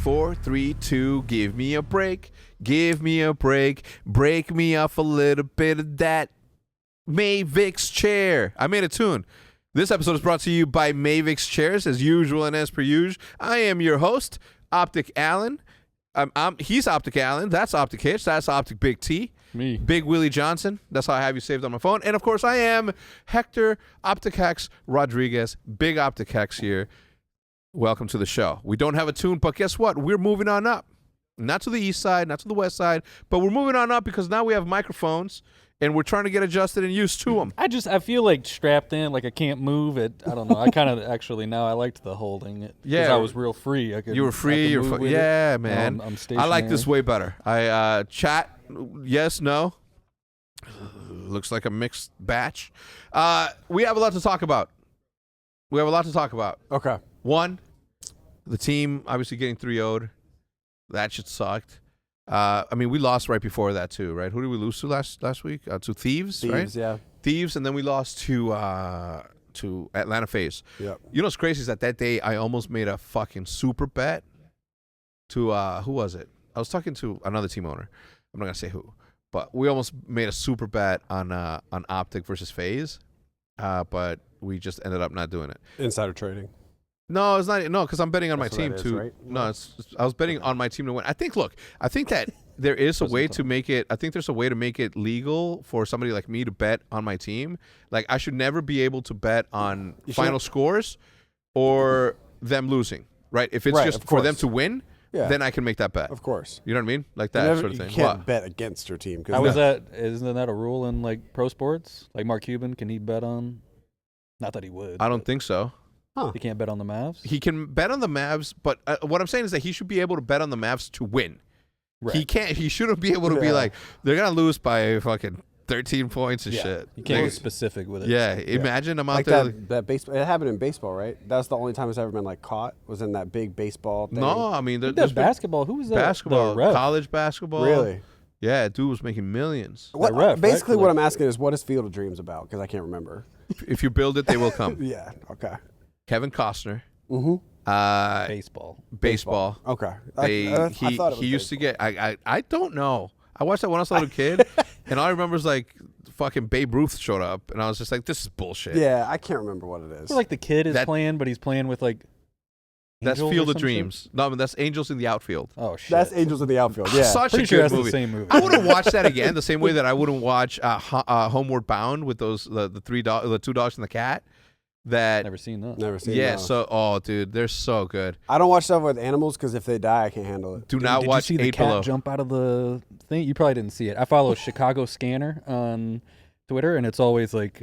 4, 3, 2, give me a break. Give me a break. Break me off a little bit of that Mavix chair. I made a tune. This episode is brought to you by Mavix Chairs, as usual and as per usual. I am your host, OpTic Allen. He's OpTic Allen. That's OpTic Hitch. That's OpTic Big T. Me. Big Willie Johnson. That's how I have you saved on my phone. And, of course, I am Hector OpTic Hex Rodriguez. Big OpTic Hex here. Welcome to the show. We don't have a tune, but guess what? We're moving on up. Not to the east side, not to the west side, but we're moving on up because now we have microphones. And we're trying to get adjusted and used to them. I feel like strapped in, like I can't move it. I don't know. I kind of actually now I liked the holding it. Yeah, I was real free. You were free. Yeah, man. I'm stationary. I like this way better. I chat. Yes, no. Looks like a mixed batch. We have a lot to talk about. Okay. One, the team obviously getting 3-0'd. That shit sucked. I mean, we lost right before that too, right? Who did we lose to last week? To Thieves, right? Thieves, yeah. Thieves, and then we lost to Atlanta FaZe. Yep. You know what's crazy is that day I almost made a fucking super bet to who was it? I was talking to another team owner. I'm not gonna say who, but we almost made a super bet on OpTic versus FaZe, but we just ended up not doing it. Insider trading. No, it's not. No, because I'm betting on That's my team what that to. is, right? No, I was betting on my team to win. I think that there is a way to make it. I think there's a way to make it legal for somebody like me to bet on my team. Like I should never be able to bet on final scores or them losing. Right? If it's just for them to win, then I can make that bet. Of course. You know what I mean? Like that sort of thing. You can't bet against your team. How is that? Isn't that a rule in like pro sports? Like Mark Cuban, can he bet on? Not that he would. I don't think so. Huh. He can't bet on the Mavs? He can bet on the Mavs, but what I'm saying is that he should be able to bet on the Mavs to win. Right. He can't. He shouldn't be able to be like, they're going to lose by fucking 13 points and shit. You can't get specific with it. Yeah, imagine I'm out like there. that baseball. It happened in baseball, right? That's the only time it's ever been like caught. Was in that big baseball thing. No, I mean, there's basketball. Who was that? Basketball, The ref. college basketball. Really? Yeah, dude was making millions. Basically, what I'm asking is, what is Field of Dreams about? Because I can't remember. If you build it, they will come. Yeah. Okay. Kevin Costner. Mm-hmm. Baseball. Okay. He used to get. I don't know. I watched that when I was a little kid, and all I remember is like fucking Babe Ruth showed up, and I was just like, this is bullshit. Yeah, I can't remember what it is. Or like the kid is playing, but he's playing with like. That's Angels Field or of Dreams. shit? No, but that's Angels in the Outfield. Oh shit. That's Angels in the Outfield. Yeah. Such Pretty a sure good that's movie. the same movie. I wouldn't watch that again the same way that I wouldn't watch Homeward Bound with those the two dogs and the cat. That Never seen that. Never seen. yeah. those. So dude, they're so good. I don't watch stuff with animals because if they die, I can't handle it. Do not Did watch you see the 8 cat Below. jump out of the thing? You probably didn't see it. I follow Chicago Scanner on Twitter, and it's always like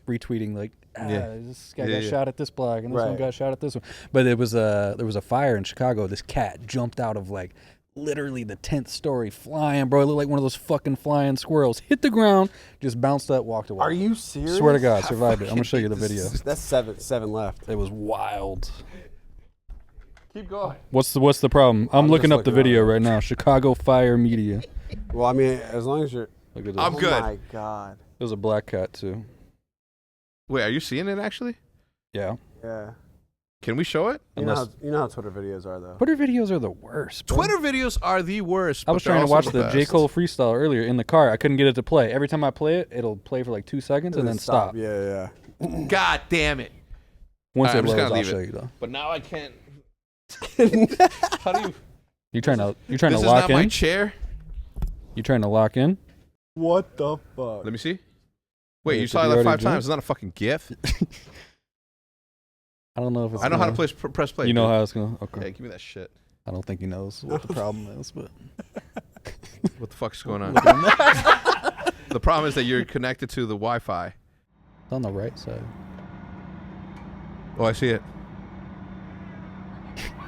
retweeting like, this guy got shot at this block, and this one got shot at this one. But there was a fire in Chicago. This cat jumped out of like literally the 10th story, flying, bro. It looked like one of those fucking flying squirrels. Hit the ground, just bounced up, walked away. Are you serious? Swear to God, survived it. I'm gonna show you the video. That's seven left. It was wild. Keep going. What's the problem? I'm looking just up the looking video at it. right now. Chicago Fire Media. Well, I mean, as long as you're. Look at this. I'm good. Oh my God. It was a black cat too. Wait, are you seeing it actually? Yeah. Yeah. Can we show it? You know how Twitter videos are though. Twitter videos are the worst, bro. Twitter videos are the worst. I was trying to watch the J. Cole Freestyle earlier in the car. I couldn't get it to play. Every time I play it, it'll play for like 2 seconds and then stop. Yeah. God damn it. Once All right, I'm it just loads, gonna I'll leave show it. you though. But now I can't. How do you? You trying to This lock is not in? my chair. You trying to lock in? What the fuck? Let me see. Wait, Wait, you did saw you that already 5 do it? times. It's not a fucking GIF. I don't know if it's. I know how to press play. You know dude. how it's going. Okay. Yeah, give me that shit. I don't think he knows what the problem is, but What the fuck's going on? The problem is that you're connected to the Wi-Fi. it's on the right side. Oh, I see it.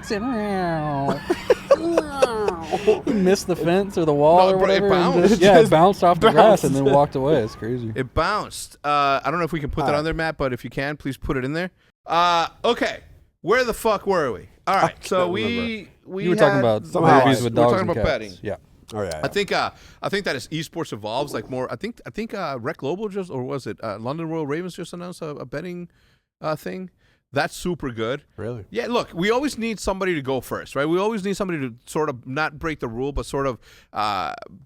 He missed the fence or the wall No, or bro, it whatever. and bounced. it bounced off the grass and bounced. then walked away. It's crazy. It bounced. I don't know if we can put that on there, Matt, but if you can, please put it in there. Okay. Where the fuck were we? All right. So we You were talking about somehow movies with dogs talking and about cats. betting. Yeah. Oh yeah. I think that as esports evolves, like more. I think Rec Global just, or was it London Royal Ravens just announced a betting thing That's super good. Really? Yeah, look, we always need somebody to go first, right? We always need somebody to sort of not break the rule, but sort of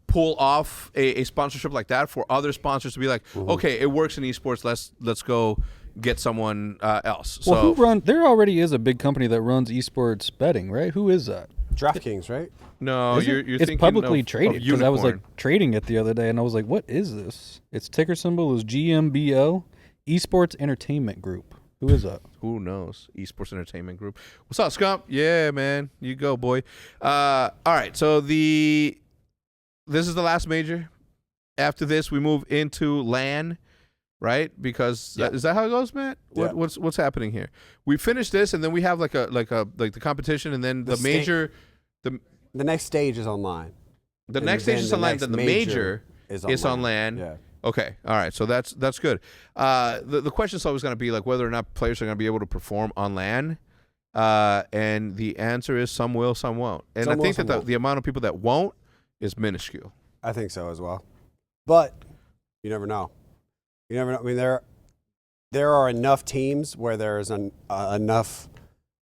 pull off a sponsorship like that for other sponsors to be like, okay, it works in esports. Let's go get someone else. Well, there already is a big company that runs esports betting, right? Who is that? DraftKings, right? No, you're It's thinking publicly of traded because I was like Unicorn. trading it the other day, and I was like, "What is this?" Its ticker symbol is GMBO, Esports Entertainment Group. Who is that? Who knows? Esports Entertainment Group. What's up, Scump? Yeah, man. You go, boy. All right. So this is the last major. After this, we move into LAN, right? Because is that how it goes, Matt? Yeah. What's happening here? We finish this, and then we have like the competition, and then the major. The next stage is online. The next stage is online. Then the major is on LAN. Yeah. Okay. All right. So that's good. The question is always going to be like whether or not players are going to be able to perform on LAN. And the answer is some will, some won't. And Some I will, think some that won't. the amount of people that won't is minuscule. I think so as well. But you never know. You never know. I mean, there are enough teams where there is enough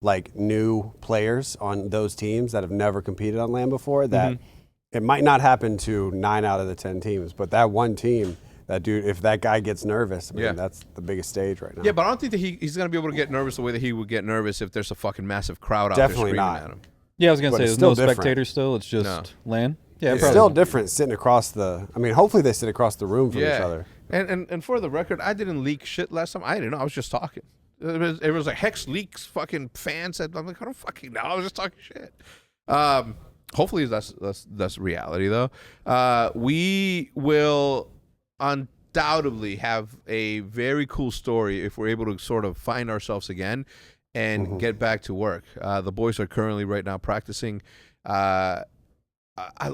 like new players on those teams that have never competed on LAN before that it might not happen to 9 out of the 10 teams, but that one team, that dude, if that guy gets nervous, I mean, that's the biggest stage right now. Yeah, but I don't think that he's going to be able to get nervous the way that he would get nervous if there's a fucking massive crowd out Definitely there screaming not. at him. Yeah, I was gonna But say it's there's still no different. spectators still. It's just LAN. Yeah, It's probably. still different sitting across the. I mean, hopefully they sit across the room from each Yeah. other. And for the record, I didn't leak shit last time. I didn't know. I was just talking. It was like Hex leaks fucking fans said. I'm like, I don't fucking know. I was just talking shit. Hopefully that's reality though. We will undoubtedly have a very cool story if we're able to sort of find ourselves again and get back to work. The boys are currently right now practicing. A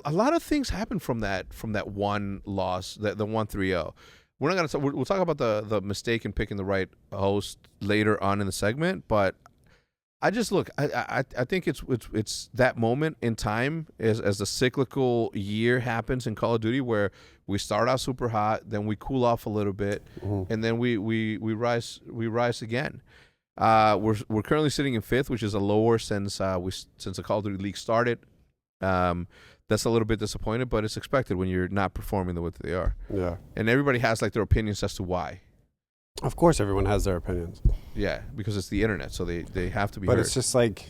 lot of things happen from that one loss, the 1-3-0. We're not gonna. We'll talk about the mistake in picking the right host later on in the segment, but I just look. I think it's that moment in time as the cyclical year happens in Call of Duty where we start out super hot, then we cool off a little bit, and then we rise again. We're currently sitting in 5th, which is a lower since the Call of Duty League started. That's a little bit disappointed, but it's expected when you're not performing the way that they are. Yeah. And everybody has like their opinions as to why. Of course, everyone has their opinions. Yeah, because it's the internet, so they have to be But heard. it's just like,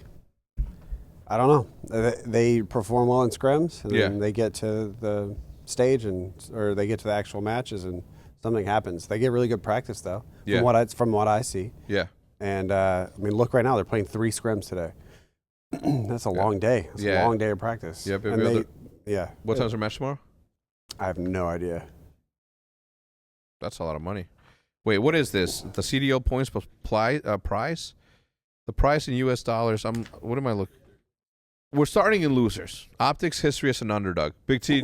I don't know. They perform well in scrims, and then they get to the stage or they get to the actual matches, and something happens. They get really good practice though. Yeah. From what I see. Yeah. And I mean, look right now, they're playing 3 scrims today. That's a long day. It's a long day of practice. Yep. And What time's our match tomorrow? I have no idea. That's a lot of money. Wait, what is this? The CDO points price? The price in US dollars. What am I looking? We're starting in losers. OpTic's history as an underdog. Big T,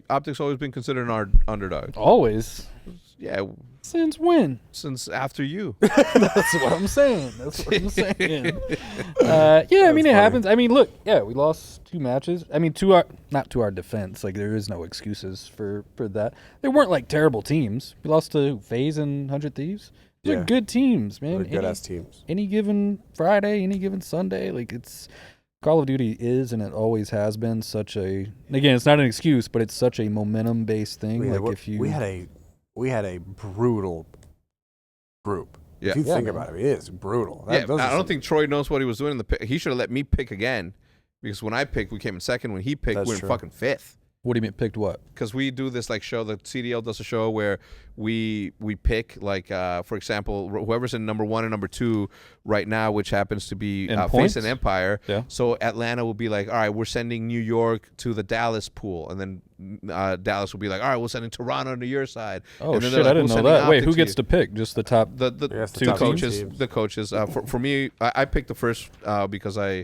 OpTic's always been considered an underdog. Always. Yeah, Since when? since after you. That's what I'm saying. Yeah, I mean, it happens. I mean, look, we lost 2 matches. I mean, not to our defense. Like, there is no excuses for that. They weren't like terrible teams. We lost to FaZe and 100 Thieves. They're good teams, man. They're good ass teams. Any given Friday, any given Sunday, like it's Call of Duty is and it always has been such a. Again, it's not an excuse, but it's such a momentum based thing. We had a brutal group. Yeah. If you think about it, it is brutal. I don't think Troy knows what he was doing in the pick. He should have let me pick again, because when I picked, we came in 2nd. When he picked, we're in fucking 5th. What do you mean picked what? Because we do this like show. The CDL does a show where we pick like for example, whoever's in number 1 and number 2 right now, which happens to be FaZe and Empire. Yeah. So Atlanta will be like, all right, we're sending New York to the Dallas pool, and then Dallas will be like, all right, we'll send Toronto to your side. Oh and then shit! like, I didn't know that. Wait, who gets to pick? Just the top? The two top coaches. teams? The coaches. For me, I picked the first because I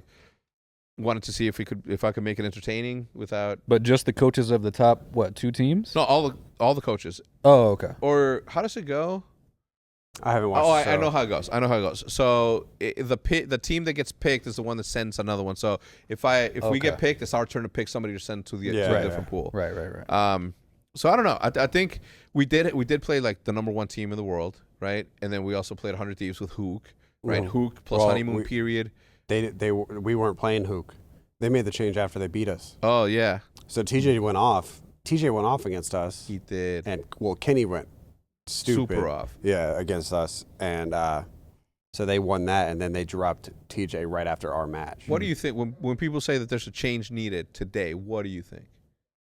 wanted to see if I could make it entertaining without. But just the coaches of the top 2 teams? No, all the coaches. Oh, okay. Or how does it go? I haven't watched. Oh, I know how it goes. So the team that gets picked is the one that sends another one. So if we get picked, it's our turn to pick somebody to send to the to a different pool. Right. So I don't know. I think we did play like the number 1 team in the world, right? And then we also played 100 Thieves with Hook, right? Hook plus honeymoon period. We weren't playing Hook. They made the change after they beat us. Oh yeah. So TJ went off. TJ went off against us. He did. And Kenny went super off. Yeah, against us. And so they won that, and then they dropped TJ right after our match. What do you think when people say that there's a change needed today? What do you think?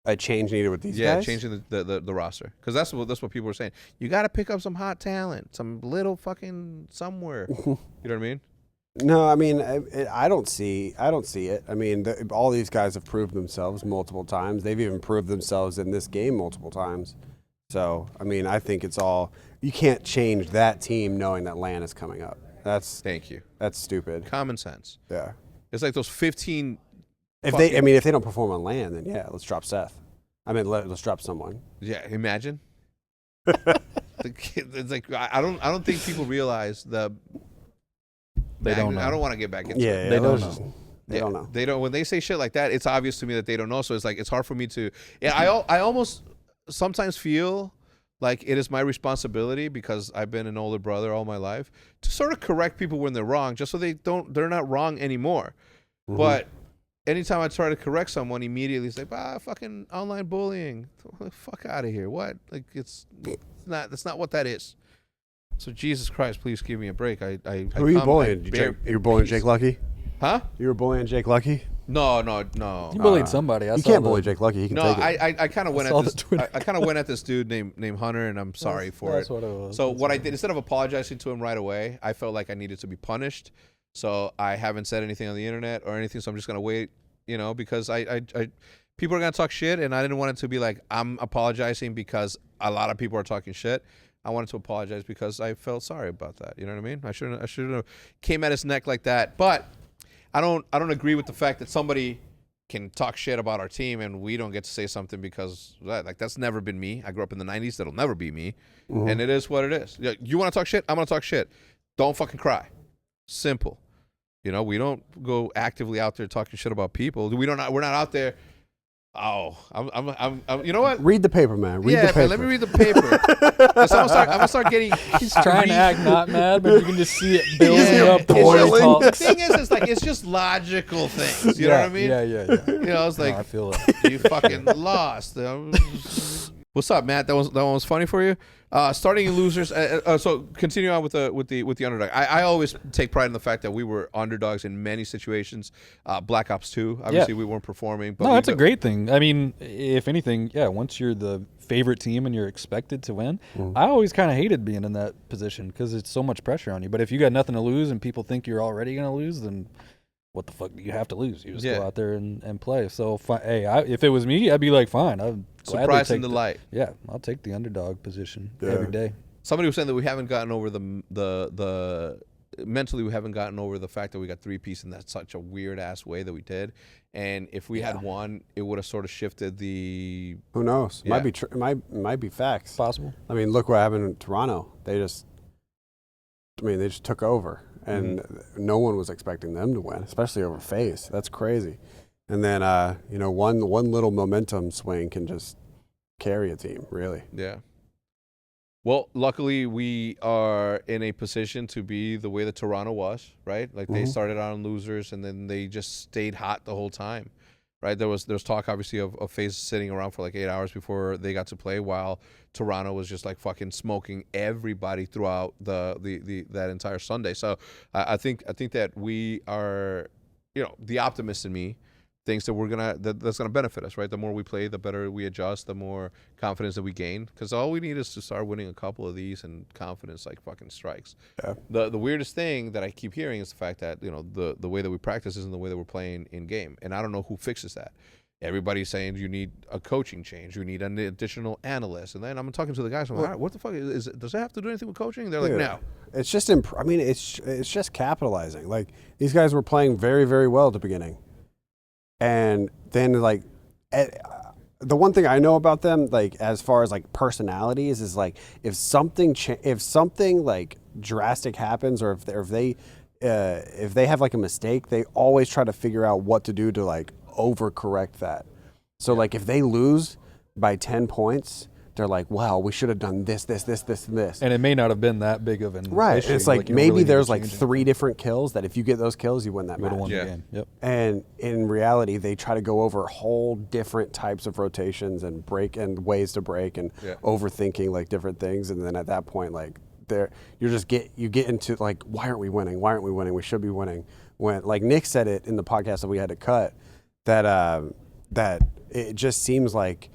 A change needed with these guys? Yeah, changing the roster, because that's what people are saying. You got to pick up some hot talent, some little fucking somewhere. You know what I mean? No, I mean I don't see it. I mean all these guys have proved themselves multiple times. They've even proved themselves in this game multiple times. So I mean I think it's all, you can't change that team knowing that LAN is coming up. Thank you. That's stupid. Common sense. Yeah. It's like those 15. If they don't perform on LAN, then yeah, let's drop Seth. I mean let's drop someone. Yeah, imagine. It's like I don't think people realize the. They don't know. I don't want to get back into it. They don't know. They don't know. They don't. When they say shit like that, it's obvious to me that they don't know. So it's like it's hard for me to. Yeah, I almost sometimes feel like it is my responsibility, because I've been an older brother all my life, to sort of correct people when they're wrong, just so they're not wrong anymore. Mm-hmm. But anytime I try to correct someone, immediately it's like, fucking online bullying. Fuck out of here. What? Like it's not. That's not what that is. So Jesus Christ, please give me a break. Who are you bullying? You're bullying Jake Lucky? Huh? You were bullying Jake Lucky? No. You bullied somebody. You can't bully Jake Lucky. He can take it. I kind of went at this. I kind of went at this dude named Hunter, and I'm sorry for it. That's what it was. So what I did, instead of apologizing to him right away, I felt like I needed to be punished. So I haven't said anything on the internet or anything. So I'm just gonna wait, because I people are gonna talk shit, and I didn't want it to be like I'm apologizing because a lot of people are talking shit. I wanted to apologize because I felt sorry about that. You know what I mean? I shouldn't have came at his neck like that. But I don't agree with the fact that somebody can talk shit about our team and we don't get to say something because that's never been me. I grew up in the 90s. That'll never be me. Mm-hmm. And it is what it is. You want to talk shit? I'm going to talk shit. Don't fucking cry. Simple. We don't go actively out there talking shit about people. We're not out there. Oh, I'm. You know what? Read the paper, man. Read the paper. Man, let me read the paper. I'm gonna start getting. He's trying to act not mad, but you can just see it building up the more he talks. The thing is, it's like it's just logical things. You know what I mean? Yeah. It's like I feel it. You fucking lost. What's up, Matt? That one was funny for you. Starting in losers. So continue on with the underdog. I always take pride in the fact that we were underdogs in many situations. Black Ops 2, obviously we weren't performing. But that's a great thing. I mean, if anything, once you're the favorite team and you're expected to win, I always kind of hated being in that position because it's so much pressure on you. But if you got nothing to lose and people think you're already going to lose, then what the fuck do you have to lose? You just go out there and play. So, if it was me, I'd be like, fine. I'd surprise in the light. Yeah, I'll take the underdog position every day. Somebody was saying that we haven't gotten over the mentally we haven't gotten over the fact that we got 3-piece in that such a weird ass way that we did. And if we had won, it would have sort of shifted the. Who knows? Yeah. Might be facts. Possible. I mean, look what happened in Toronto. They just took over. And no one was expecting them to win, especially over FaZe. That's crazy. And then, one little momentum swing can just carry a team, really. Yeah. Well, luckily, we are in a position to be the way that Toronto was, right? Like, they started out on losers, and then they just stayed hot the whole time, right? There was talk, obviously, of FaZe sitting around for like 8 hours before they got to play, while Toronto was just like fucking smoking everybody throughout that entire Sunday. So I think that we are, the optimist in me thinks that that's gonna benefit us, right? The more we play, the better we adjust, the more confidence that we gain. Because all we need is to start winning a couple of these, and confidence like fucking strikes. Yeah. The weirdest thing that I keep hearing is the fact that the way that we practice isn't the way that we're playing in game, and I don't know who fixes that. Everybody's saying you need a coaching change, you need an additional analyst, and then I'm talking to the guys. I'm like, all right, what the fuck does it have to do anything with coaching? They're like, no. It's just it's just capitalizing. Like, these guys were playing very, very well at the beginning. And then, the one thing I know about them, like, as far as like personalities, is like if something like drastic happens, or if they have like a mistake, they always try to figure out what to do to like overcorrect that. So like if they lose, by 10 points, they're like, wow, we should have done this, and this. And it may not have been that big of an Right. issue. And it's like you maybe really there's need to like change it. 3 different kills that if you get those kills, you win that You would have match. won Yeah. the game. Yep. And in reality, they try to go over whole different types of rotations and break and ways to break and overthinking like different things. And then at that point, like you get into like, why aren't we winning? Why aren't we winning? We should be winning. When like Nick said it in the podcast that we had to cut, that it just seems like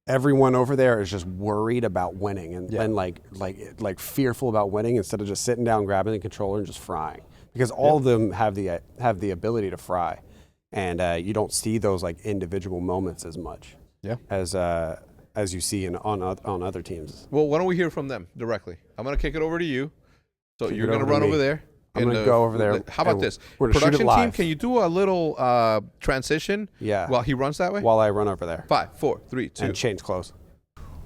everyone over there is just worried about winning and like fearful about winning instead of just sitting down, grabbing the controller and just frying. Because all of them have the ability to fry, and you don't see those like individual moments as much as you see on other teams. Well, why don't we hear from them directly? I'm gonna kick it over to you. So Kick you're it gonna over to run me. over there. I'm gonna go over there. How about this? We're gonna shoot it Production team, live. can you do a little transition? Yeah. While he runs that way. While I run over there. 5, 4, 3, 2. And change clothes.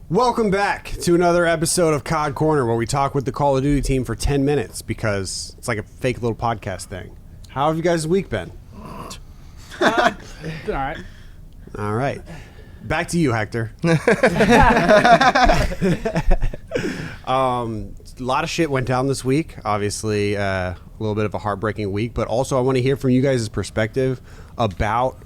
Welcome back to another episode of COD Corner, where we talk with the Call of Duty team for 10 minutes because it's like a fake little podcast thing. How have you guys' week been? All right. All right. Back to you, Hector. A lot of shit went down this week. Obviously, a little bit of a heartbreaking week, but also I want to hear from you guys' perspective about,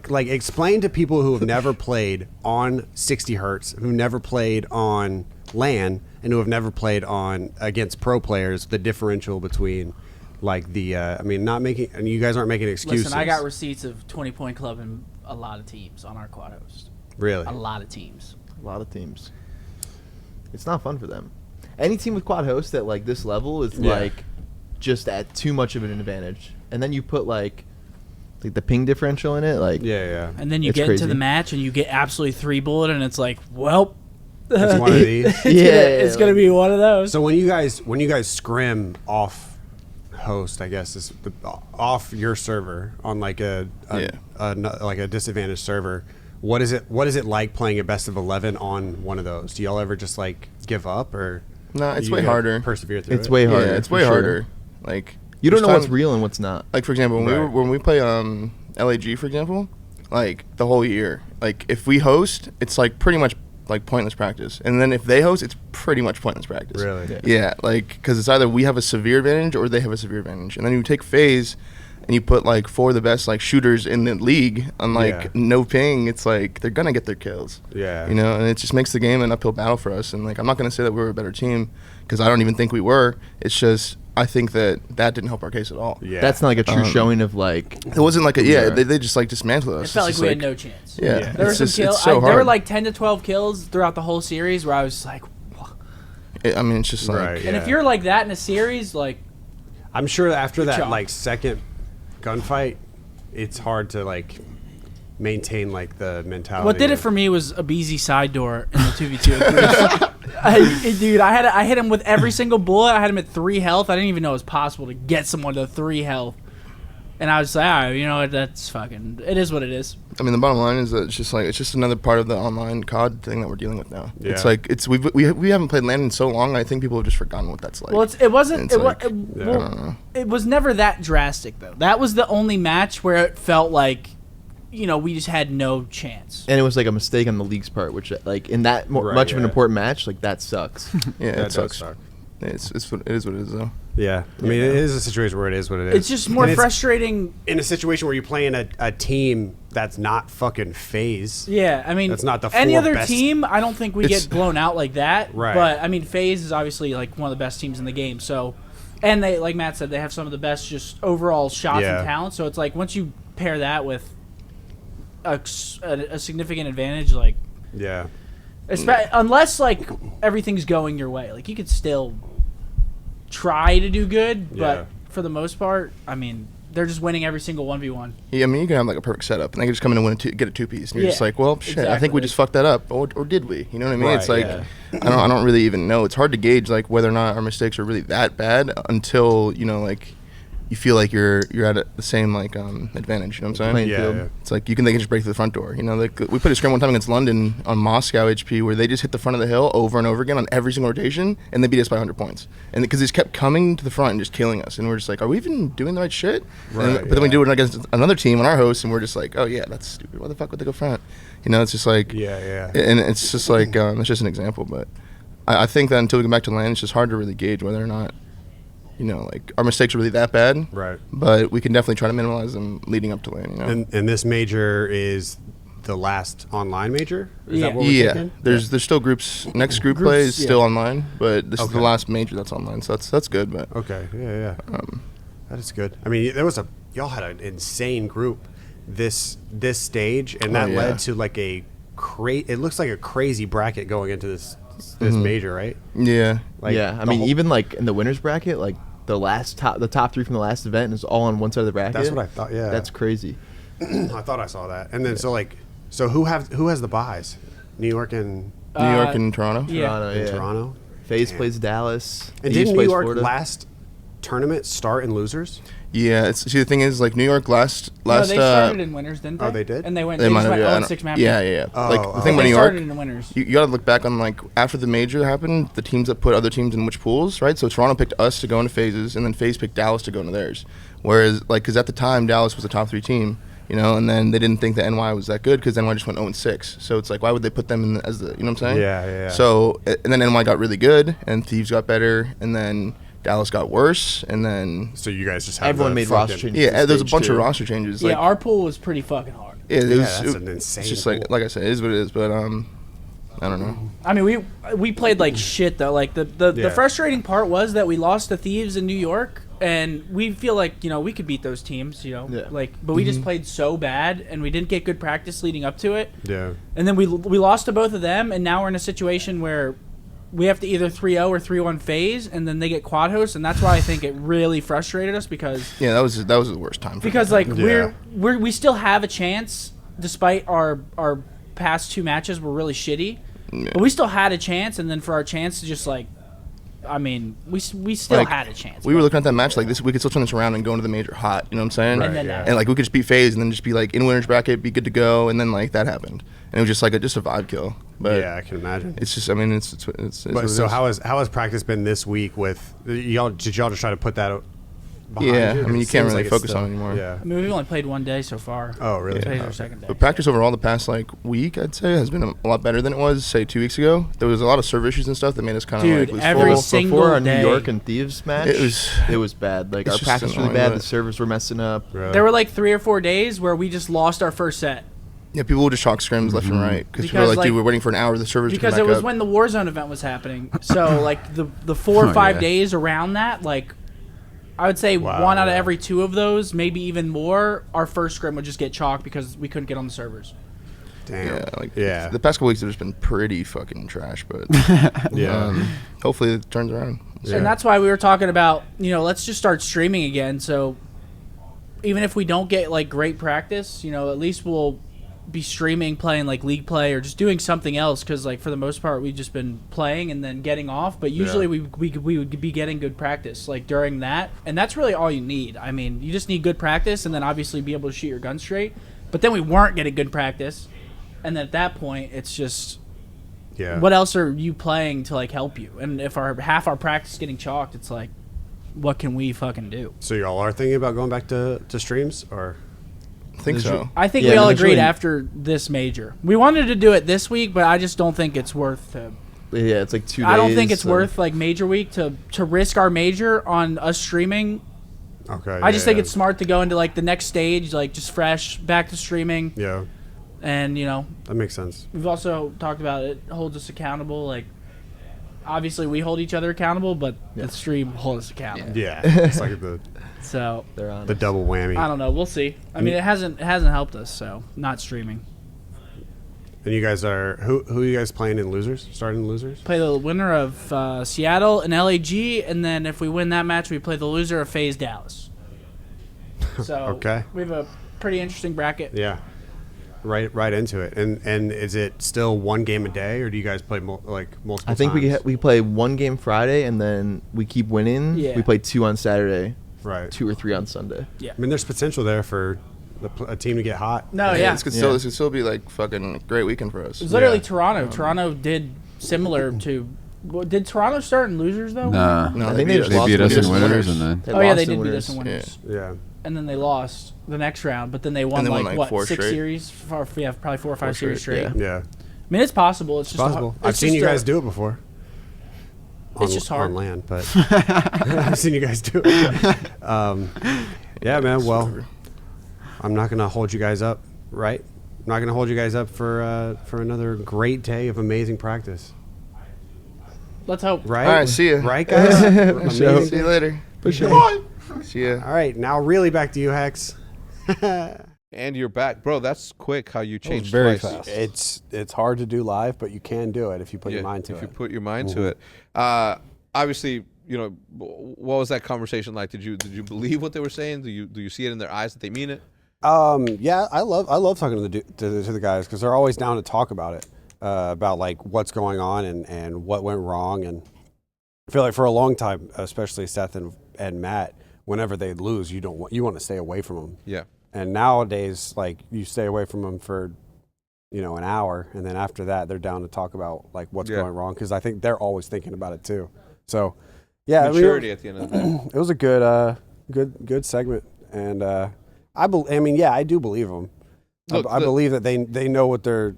like, explain to people who have never played on 60 hertz, who never played on LAN, and who have never played on against pro players, the differential between, like, the, I mean, not making, and you guys aren't making excuses. Listen, I got receipts of 20-point club and a lot of teams on our quad host. Really? A lot of teams. A lot of teams. It's not fun for them. Any team with quad host at like this level is like just at too much of an advantage. And then you put like the ping differential in it, like Yeah. And then you It's get crazy. into the match and you get absolutely 3 bullet, and it's like, well, It's one of these. it's gonna be one of those. So when you guys scrim off host, I guess is off your server on like a disadvantaged server, what is it like playing a best of 11 on one of those? Do y'all ever just like give up, or No, it's you way gotta harder. persevere through it's it? way harder. Yeah, it's for way sure. harder. Like You don't know there's what's times- real and what's not. Like for example, Right. when we play LAG, for example, like the whole year, like if we host, it's like pretty much like pointless practice, and then if they host, it's pretty much pointless practice. Really? Yeah, like because it's either we have a severe advantage or they have a severe advantage, and then you take phase. And you put like 4 of the best like shooters in the league on like no ping, it's like they're gonna get their kills. Yeah. You know, and it just makes the game an uphill battle for us. And like I'm not gonna say that we were a better team because I don't even think we were. It's just I think that didn't help our case at all. Yeah. That's not like a true showing of like. It wasn't like Yeah. they just like dismantled us. it felt like It's we just had no chance. Yeah, There were it's some just- kills. it's so There were hard. like 10 to 12 kills throughout the whole series where I was just like, I mean, it's just like Right. and Yeah. if you're like that in a series, like, I'm sure after that job. like second gunfight, it's hard to like maintain like the mentality. what did it of- for me was a BZ side door in the 2v2. Dude, I hit him with every single bullet. I had him at 3 health. I didn't even know it was possible to get someone to 3 health. And I was like, all right, you know what, that's fucking, it is what it is. I mean, the bottom line is that it's just another part of the online COD thing that we're dealing with now. Yeah. It's like we haven't played LAN in so long. I think people have just forgotten what that's like. Well, it wasn't. It's It, like- it, well, it was never that drastic though. That was the only match where it felt like, you know, we just had no chance. And it was like a mistake on the league's part, which like in that Right, much of an yeah. important match, like that sucks. yeah, That it sucks. does suck. It is what it is though. Yeah, I mean, it is a situation where it is what it is. It's just more And frustrating. in a situation where you're playing a team that's not fucking FaZe. Yeah, I mean, That's not the any 4 other best- team. I don't think we It's- get blown out like that. Right. But I mean, FaZe is obviously like one of the best teams in the game. So, and they, like Matt said, they have some of the best just overall shots Yeah. and talent. So it's like once you pair that with a significant advantage, like Yeah. unless like everything's going your way, like you could still try to do good, Yeah. but for the most part, I mean, they're just winning every single 1v1. Yeah, I mean, you can have like a perfect setup, and they can just come in and get a 2-piece, and you're just Yeah, like, well, shit, I think we exactly. just fucked that up, or did we? You know what I mean? Right, It's like yeah. I don't really even know. It's hard to gauge like whether or not our mistakes are really that bad until you know like you feel like you're at the same like advantage. You know what I'm saying? Playing Yeah, field. yeah. It's like they can just break through the front door. You know, like we played a scrim one time against London on Moscow HP where they just hit the front of the hill over and over again on every single rotation, and they beat us by 100 points. And because they just kept coming to the front and just killing us, and we're just like, are we even doing the right shit? Right, But then we do it against another team on our host, and we're just like, oh yeah, that's stupid. Why the fuck would they go front? You know, it's just like, Yeah. and it's just like it's just an example, but I think that until we get back to land, it's just hard to really gauge whether or not, you know, like our mistakes are really that bad. Right. But we can definitely try to minimize them leading up to land. You know. And this major is the last online major? Is Yeah. that what we're Yeah, thinking? there's still groups. Next group Groups, play is yeah. still online, but this is Okay. the last major that's online, so that's good. But Okay. Yeah. That is good. I mean, y'all had an insane group this stage, and that yeah. led to like it looks like a crazy bracket going into this major, right? yeah, Like yeah, I the mean, whole- even like in the winners bracket, like the top 3 from the last event is all on one side of the bracket. That's what I thought. Yeah, That's crazy. I thought I saw that. And then so who has the buys? New York and New York and Toronto. Yeah. Toronto, yeah. Toronto. FaZe Damn. plays Dallas. And Thieves didn't New plays York Florida. last tournament start in losers? Yeah, see the thing is like New York last. No, they started in winners, didn't they? Oh, they did? And they went. They They might just have. went Yeah, 0-6 map. yeah. Oh, Like the oh. thing They about New York, started in winners. you got to look back on like after the major happened, the teams that put other teams in which pools, right? So Toronto picked us to go into phases, and then FaZe picked Dallas to go into theirs. Whereas, like, because at the time Dallas was a top 3 team, you know, and then they didn't think that NY was that good because NY just went 0-6. So it's like, why would they put them in as the, you know what I'm saying? Yeah. So and then NY got really good, and Thieves got better, and then Dallas got worse, and then So you guys just have Everyone the made roster fucking- changes. yeah, there's a Stage bunch of 2. roster changes. Yeah, Like, our pool was pretty fucking hard. yeah, that's an insane It's just pool. like I said, it is what it is. But I don't know. I mean, we played like shit though. Like Yeah. the frustrating part was that we lost to Thieves in New York, and we feel like we could beat those teams. Yeah. But we just played so bad, and we didn't get good practice leading up to it. Yeah. And then we lost to both of them, and now we're in a situation where we have to either 3-0 or 3-1 phase, and then they get quad hosts, and that's why I think it really frustrated us because Yeah, that was the worst time. For because them. like Yeah. we still have a chance despite our past 2 matches were really shitty, but we still had a chance, and then for our chance to just like, I mean, we still Like, had a chance. we were looking at that match like this. We could still turn this around and go into the major hot. You know what I'm saying? Right, and then yeah. And like we could just beat FaZe and then just be like in winners bracket, be good to go, and then like that happened, and it was just like just a vibe kill. But Yeah, I can imagine. it's just, I mean, it's what But it so is. how has practice been this week with y'all? Did y'all just try to put that behind Yeah, you? I mean, you It can't seems really it's focus still- on it anymore. Yeah. I mean, we've only played 1 day so far. Oh, really? Today's Yeah. our second day. But practice overall the past like week, I'd say, has been a lot better than it was say 2 weeks ago. There was a lot of server issues and stuff that made us kind of Dude, like lose every focus. single Before our day. New York and Thieves match, It was bad. Like it's our just practice was really annoying, bad. but- The servers were messing up. Really? There were like 3 or 4 days where we just lost our first set Yeah, people would just chalk scrims left and right because people were Because, like, dude, like- we're waiting for an hour. The servers because to it come was back up. when the Warzone event was happening. So like the 4 or 5 yeah. days around that, like I would say Wow, 1 out of yeah. every 2 of those, maybe even more, our first scrim would just get chalked because we couldn't get on the servers. Damn. Yeah, like Yeah. the past couple weeks have just been pretty fucking trash, but Yeah. hopefully it turns around. Yeah. And that's why we were talking about, let's just start streaming again. So even if we don't get like great practice, at least we'll be streaming, playing like league play or just doing something else. Because like for the most part, we've just been playing and then getting off. But usually we would be getting good practice like during that, and that's really all you need. I mean, you just need good practice and then obviously be able to shoot your gun straight. But then we weren't getting good practice, and then at that point, it's just. Yeah. What else are you playing to like help you? And if half our practice is getting chalked, it's like, what can we fucking do? So y'all are thinking about going back to streams, or I think so. I think Yeah, we all eventually- agreed after this major. We wanted to do it this week, but I just don't think it's worth to. Yeah, it's like 2 days. I don't think it's so- worth like major week to risk our major on us streaming. okay? I just think it's smart to go into like the next stage, like just fresh back to streaming, Yeah, and that makes sense. we've also talked about it holds us accountable. Like, obviously we hold each other accountable, but the stream holds us accountable. Yeah, it's like So They're on. the double whammy. I don't know. We'll see. I mean, it hasn't helped us. So not streaming. And you guys are who are you guys playing in losers? Starting in losers? Play the winner of Seattle and LAG, and then if we win that match, we play the loser of FaZe Dallas. So Okay. we have a pretty interesting bracket. Yeah. Right into it. And is it still 1 game a day, or do you guys play multiple? I think times? we play 1 game Friday and then we keep winning. Yeah. We play 2 on Saturday. Right. 2 or 3 on Sunday. I mean, there's potential there for a team to get hot. No, yeah. This could still be like fucking a great weekend for us. It was literally Toronto. Toronto did similar to. Did Toronto start in losers though? Nah. No, I think they they beat us in winners and then. Oh yeah, they lost in did beat winners. us in winners. Yeah. And then they lost the next round, but then they won And they won, like like, what 4 6 straight. series? Probably 4 or 5 series straight. yeah. Yeah. I mean, it's possible. It's just Possible. It's I've seen you just guys do it before. It's just hard. On land, but I've seen you guys do it. Yeah, man. Well, I'm not gonna hold you guys up, right? I'm not gonna hold you guys up for another great day of amazing practice, Let's hope. right? All right, see ya. Right, guys. Amazing. See you later. See ya. All right, now really back to you, Hex. And you're back, bro. That's quick. How you changed very twice. fast. It's hard to do live, but you can do it if you put your mind to if it. you put your mind to it. Obviously, you know, what was that conversation like? Did you believe what they were saying? Do you see it in their eyes that they mean it? Yeah, I love talking to the guys because they're always down to talk about it, about like what's going on and what went wrong. And I feel like for a long time, especially Seth and Matt, whenever they lose, you want to stay away from them. Yeah. And nowadays, like you stay away from them for, an hour, and then after that, they're down to talk about like what's going wrong because I think they're always thinking about it too. So, yeah, Maturity at the end of the day. it was a good segment, and I do believe them. Look, I believe that they know what they're.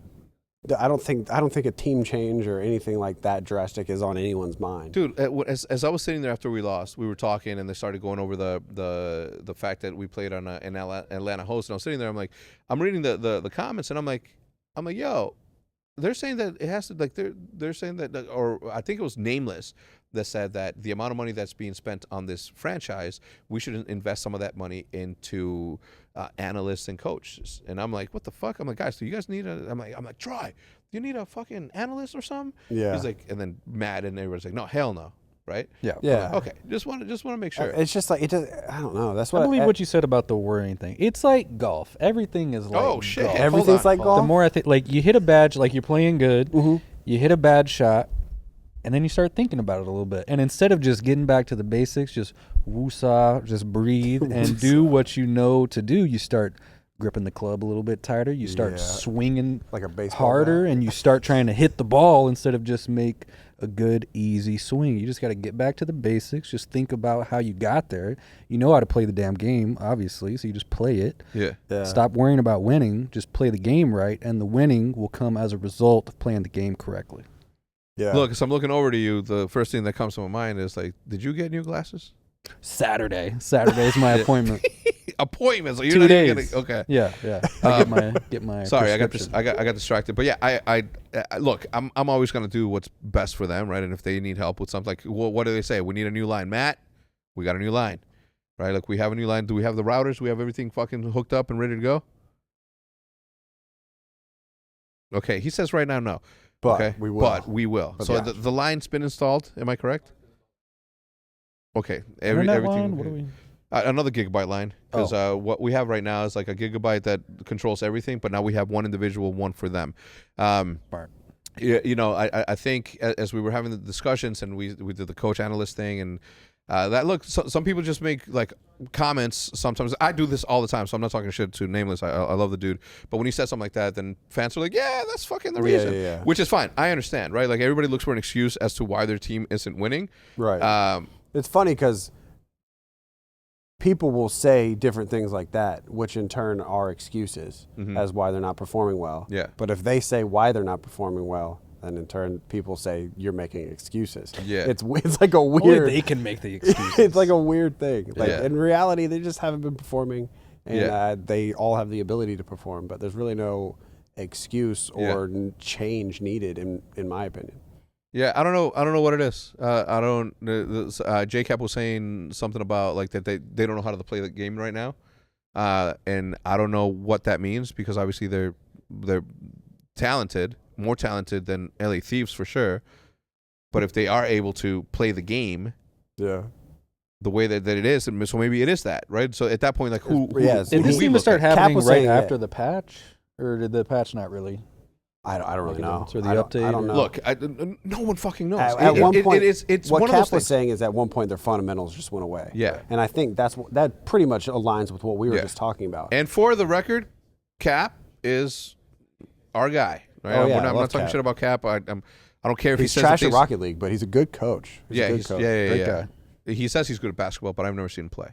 I don't think a team change or anything like that drastic is on anyone's mind. Dude, as I was sitting there after we lost, we were talking and they started going over the fact that we played on an Atlanta host, and I was sitting there. I'm reading the comments, and I'm like, yo, they're saying that it has to like they're saying that, or I think it was Nameless that said that the amount of money that's being spent on this franchise, we should invest some of that money into analysts and coaches. And I'm like, what the fuck? I'm like, guys, do you guys need I'm like, Troy, do you need a fucking analyst or something? Yeah. He's like, and then Matt and everybody's like, no, hell no. Right? Yeah. Yeah. Okay. Just want to make sure. It's just like it does. I don't know. That's what I believe what you said about the worrying thing. It's like golf. Everything is like Oh, shit. golf. everything's like golf. The more I think, like you hit a badge, like you're playing good, you hit a bad shot, and then you start thinking about it a little bit. And instead of just getting back to the basics, just woosah, just breathe and do what you know to do, you start gripping the club a little bit tighter. You start swinging like a baseball harder, bat. and you start trying to hit the ball instead of just make a good, easy swing. You just got to get back to the basics. Just think about how you got there. You know how to play the damn game, obviously, so you just play it. Yeah. Stop worrying about winning. Just play the game right, and the winning will come as a result of playing the game correctly. Yeah. Look, as I'm looking over to you, the first thing that comes to my mind is like, did you get new glasses? Saturday is my appointment. Appointment. So you're 2 not days. even gonna, okay. Yeah. I get my. Sorry, I got prescription. distracted. But yeah, I look, I'm always gonna do what's best for them, right? And if they need help with something, like, what do they say? We need a new line, Matt. We got a new line, right? Like we have a new line. Do we have the routers? Do we have everything fucking hooked up and ready to go? Okay, he says right now no. But okay, we will. But we will. But so yeah. the line's been installed. Am I correct? Okay, Internet everything. line? What do we? Another gigabyte line, because what we have right now is like a gigabyte that controls everything, but now we have one individual, one for them. I think as we were having the discussions and we did the coach analyst thing, and some people just make like comments sometimes. I do this all the time, so I'm not talking shit to Nameless. I love the dude, but when he says something like that, then fans are like, yeah, that's fucking the reason. Yeah. Which is fine. I understand, right? Like everybody looks for an excuse as to why their team isn't winning. Right. It's funny because people will say different things like that, which in turn are excuses as why they're not performing well. Yeah. But if they say why they're not performing well, then in turn people say you're making excuses. Yeah. It's like a Only weird. they can make the excuses. It's like a weird thing. Like Yeah. in reality, they just haven't been performing, and Yeah. they all have the ability to perform. But there's really no excuse or change needed, in my opinion. Yeah, I don't know what it is. J-Cap was saying something about like that they don't know how to play the game right now, and I don't know what that means because obviously they're talented, more talented than LA Thieves for sure. But if they are able to play the game, Yeah. the way that it is, so maybe it is that, right? So at that point, like who Yes. Did who this we seem to look start at? happening was right saying after that. the patch, or did the patch not really? I don't really know. Or the I don't update? know. Look, no one fucking knows. At one point, it's what one of Cap those was things. saying is at one point their fundamentals just went away. Yeah. And I think that pretty much aligns with what we were just talking about. And for the record, Cap is our guy. Right? Oh, yeah, I'm I not love talking Cap. shit about Cap. I don't care if He's he says trash that at Rocket League, but he's a good coach. He's a good coach. Great guy. He says he's good at basketball, but I've never seen him play.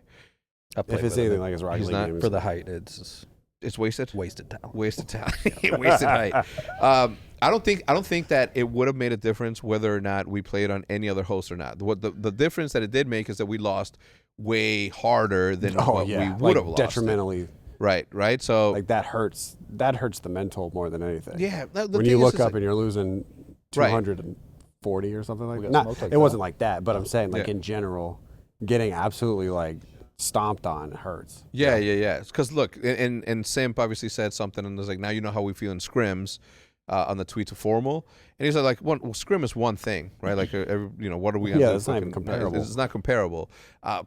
If it's anything like his Rocket League game, For the height, it's It's wasted. wasted talent. Wasted talent. Wasted height. I don't think that it would have made a difference whether or not we played on any other host or not. What the difference that it did make is that we lost way harder than what we would have lost. Detrimentally. Right. So Like that hurts. That hurts the mental more than anything. yeah. When you look up and you're losing 240 or something like that. smoked like It wasn't like that, but I'm saying like Yeah. in general, getting absolutely like stomped on hurts. Yeah. Because look, and Simp obviously said something, and was like, now you know how we feel in scrims. On the tweet to Formal, and he's like, scrim is one thing, right? Like, what are we? Yeah, it's not even comparable. It's not comparable,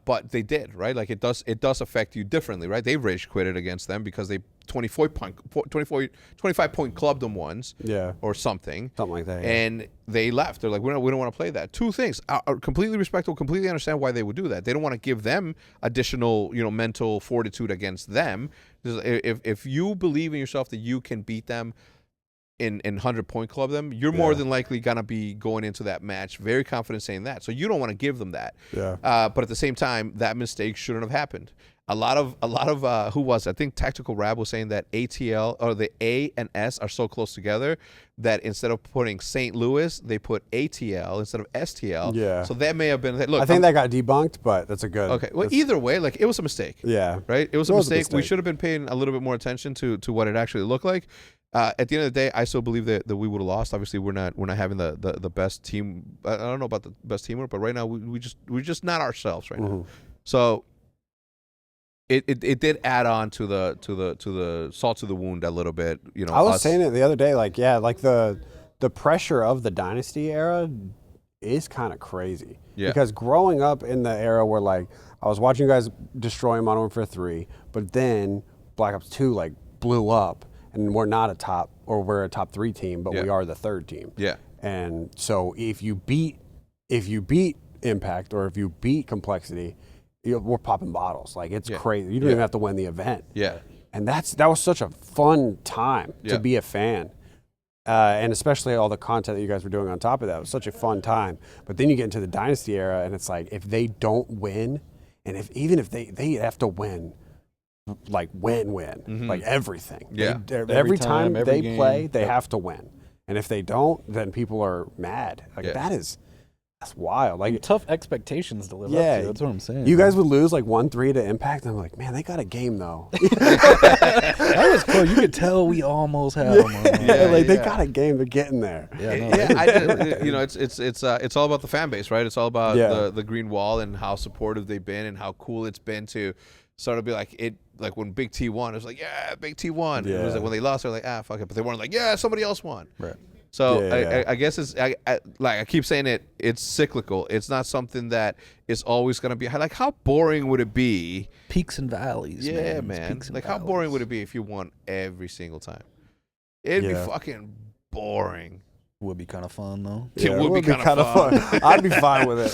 but they did, right? Like, it does affect you differently, right? They rage quitted against them because they 25 point clubbed them once, or something Something like that. and they left. They're like, we don't want to play that. Two things are completely respectable, completely understand why they would do that. They don't want to give them additional, mental fortitude against them. If you believe in yourself that you can beat them in 100-point club them, you're more than likely gonna be going into that match very confident saying that. So you don't want to give them that. Yeah. But at the same time, that mistake shouldn't have happened. A lot of who was it? I think Tactical Rab was saying that ATL or the A and S are so close together that instead of putting St. Louis, they put ATL instead of STL. Yeah. So that may have been. Look, I think that got debunked, but that's a good. Okay. Well, either way, like it was a mistake. Yeah. Right. It was a mistake. We should have been paying a little bit more attention to what it actually looked like. At the end of the day, I still believe that we would have lost. Obviously, we're not having the best team. I don't know about the best teamwork, but right now we're just not ourselves right now. So it did add on to the salt to the wound a little bit. I was saying it the other day, like the pressure of the Dynasty era is kind of crazy. Yeah. Because growing up in the era where like I was watching you guys destroy Modern Warfare 3, but then Black Ops 2 like blew up. And we're not we're a top 3 team, but we are the 3rd team. Yeah. And so if you beat Impact or if you beat Complexity, we're popping bottles. Like it's crazy. You don't even have to win the event. Yeah. And that was such a fun time to be a fan. And especially all the content that you guys were doing on top of that. It was such a fun time. But then you get into the Dynasty era and it's like if they don't win, and even if they have to win, like win, like everything. Yeah. Every time every they game. play, they have to win. And if they don't, then people are mad. Like that's wild. Like Tough expectations to live up to. That's what I'm saying. You guys would lose like 1-3 to Impact. And I'm like, man, they got a game though. That was cool. You could tell we almost had them. They got a game. They're getting there. It's all about the fan base, right? It's all about the green wall and how supportive they've been and how cool it's been to sort of be like when Big T won, it was like, yeah, Big T won. Yeah. It was like when they lost, they're like, fuck it. But they weren't like, yeah, somebody else won. Right. So I guess it's like I keep saying it's cyclical. It's not something that is always going to be like. How boring would it be? Peaks and valleys. Yeah, man. man. Peaks and Like how valleys. boring would it be if you won every single time? It'd be fucking boring. Would be kind of fun though. It would be kind of fun. I'd be fine with it.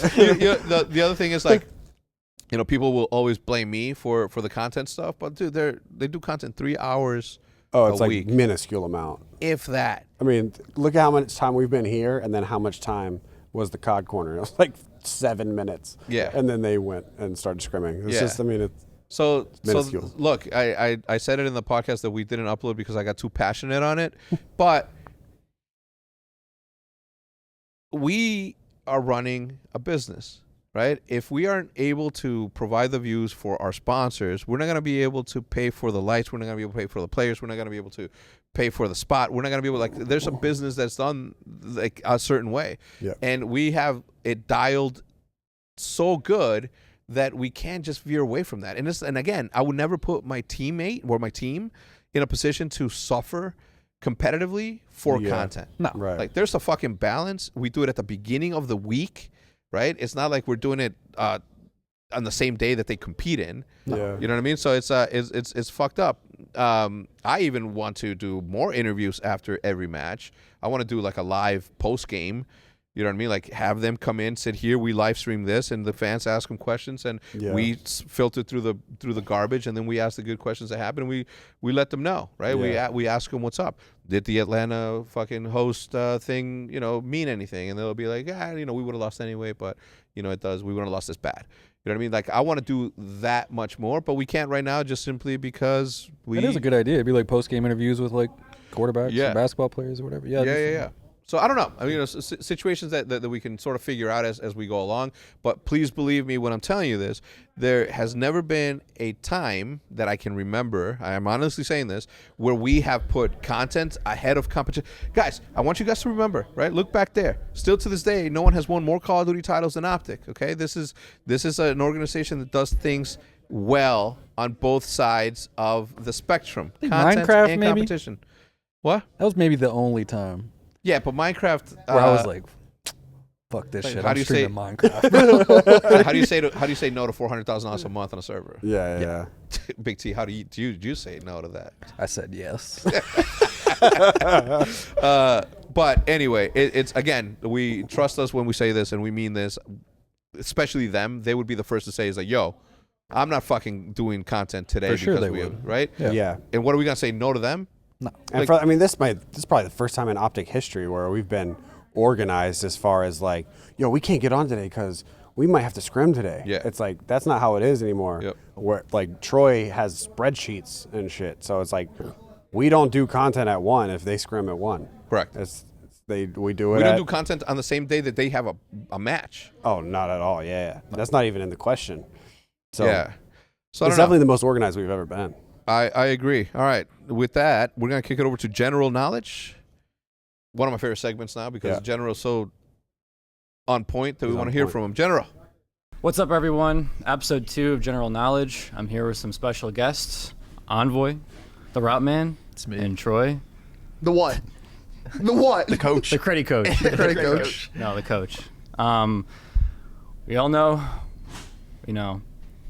The other thing is like, people will always blame me for the content stuff, but dude, they do content 3 hours. Oh, it's a like week. minuscule amount. If that. I mean, look at how much time we've been here, and then how much time was the COD corner. It was like 7 minutes. Yeah. And then they went and started scrimming. It's just, I mean, it's So minuscule. look, I said it in the podcast that we didn't upload because I got too passionate on it, but we are running a business, right? If we aren't able to provide the views for our sponsors, we're not going to be able to pay for the lights. We're not going to be able to pay for the players. We're not going to be able to pay for the spot. We're not going to be able to, there's a business that's done like a certain way. Yeah. And we have it dialed so good that we can't just veer away from that. And again, I would never put my teammate or my team in a position to suffer competitively for content. No. right. Like there's a fucking balance. We do it at the beginning of the week, right? It's not like we're doing it on the same day that they compete in. Yeah. You know what I mean? So it's fucked up. I even want to do more interviews after every match. I want to do like a live post game. You know what I mean? Like have them come in, sit here, we live stream this, and the fans ask them questions, and we filter through the garbage, and then we ask the good questions that happen. And we let them know, right? Yeah. We ask them what's up. Did the Atlanta fucking host thing, mean anything? And they'll be like, we would have lost anyway, but it does. We wouldn't have lost this bad. You know what I mean? Like I want to do that much more, but we can't right now just simply because It is a good idea. It'd be like post game interviews with like quarterbacks, and basketball players, or whatever. Yeah. So I don't know. I mean, situations that we can sort of figure out as we go along. But please believe me when I'm telling you this. There has never been a time that I can remember, I am honestly saying this, where we have put content ahead of competition. Guys, I want you guys to remember, right? Look back there. Still to this day, no one has won more Call of Duty titles than OpTic, okay? This is an organization that does things well on both sides of the spectrum. Content Minecraft, and maybe? competition. What? That was maybe the only time Yeah, but Minecraft. where I was like, "Fuck this like, shit." how I'm do you say- streaming Minecraft. how do you say no to $400,000 a month on a server? Yeah. Big T, how do you say no to that? I said yes. But anyway, it's again, we trust us when we say this, and we mean this. Especially them, they would be the first to say, "Is like, yo, I'm not fucking doing content today For sure because they we would. have, right? Yeah. And what are we gonna say no to them? No. And this is probably the first time in OpTic history where we've been organized as far as like, we can't get on today because we might have to scrim today. Yeah. It's like that's not how it is anymore. Yep. Where like Troy has spreadsheets and shit, so it's like we don't do content at 1 if they scrim at 1. Correct. We do it. We don't do content on the same day that they have a match. Oh, not at all. Yeah. That's not even in the question. So yeah. So I it's don't know. definitely the most organized we've ever been. I agree. All right. With that, we're going to kick it over to General Knowledge. One of my favorite segments now because General is so on point that we want to hear from him. General. What's up, everyone? Episode 2 of General Knowledge. I'm here with some special guests. Envoy, the Route Man, It's me. and Troy. The what? The what? The coach. The credit coach. The credit coach. No, the coach. We all know,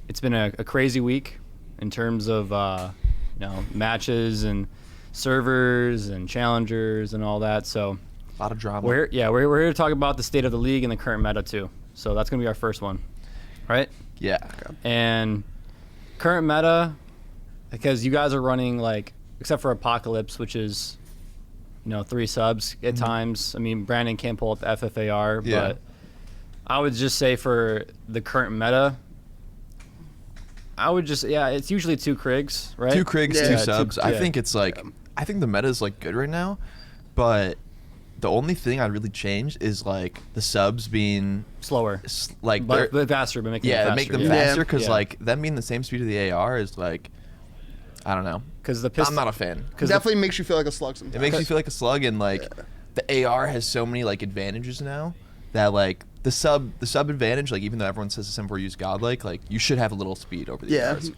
it's been a crazy week in terms of, matches and servers and challengers and all that. So A lot of drama. we're here to talk about the state of the league and the current meta too. So that's gonna be our first one, right? Yeah. And current meta, because you guys are running like, except for Apocalypse, which is, 3 subs at times. I mean, Brandon can't pull up the FFAR, Yeah. but I would just say for the current meta, I would just, it's usually 2 Krigs, right? 2 Krigs, Yeah, 2 two- subs. I yeah. think it's like, I think the meta is like good right now, but the only thing I'd really change is like the subs being Slower. like But they're- faster, but making it faster. make them yeah. faster because Yeah. like them being the same speed of the AR is like, I don't know. Because the I'm pistol, not a fan. Definitely makes you feel like a slug sometimes. It makes you feel like a slug, and like the AR has so many like advantages now that like the sub advantage, like even though everyone says the M4 use godlike, like you should have a little speed over the Yeah. ARs.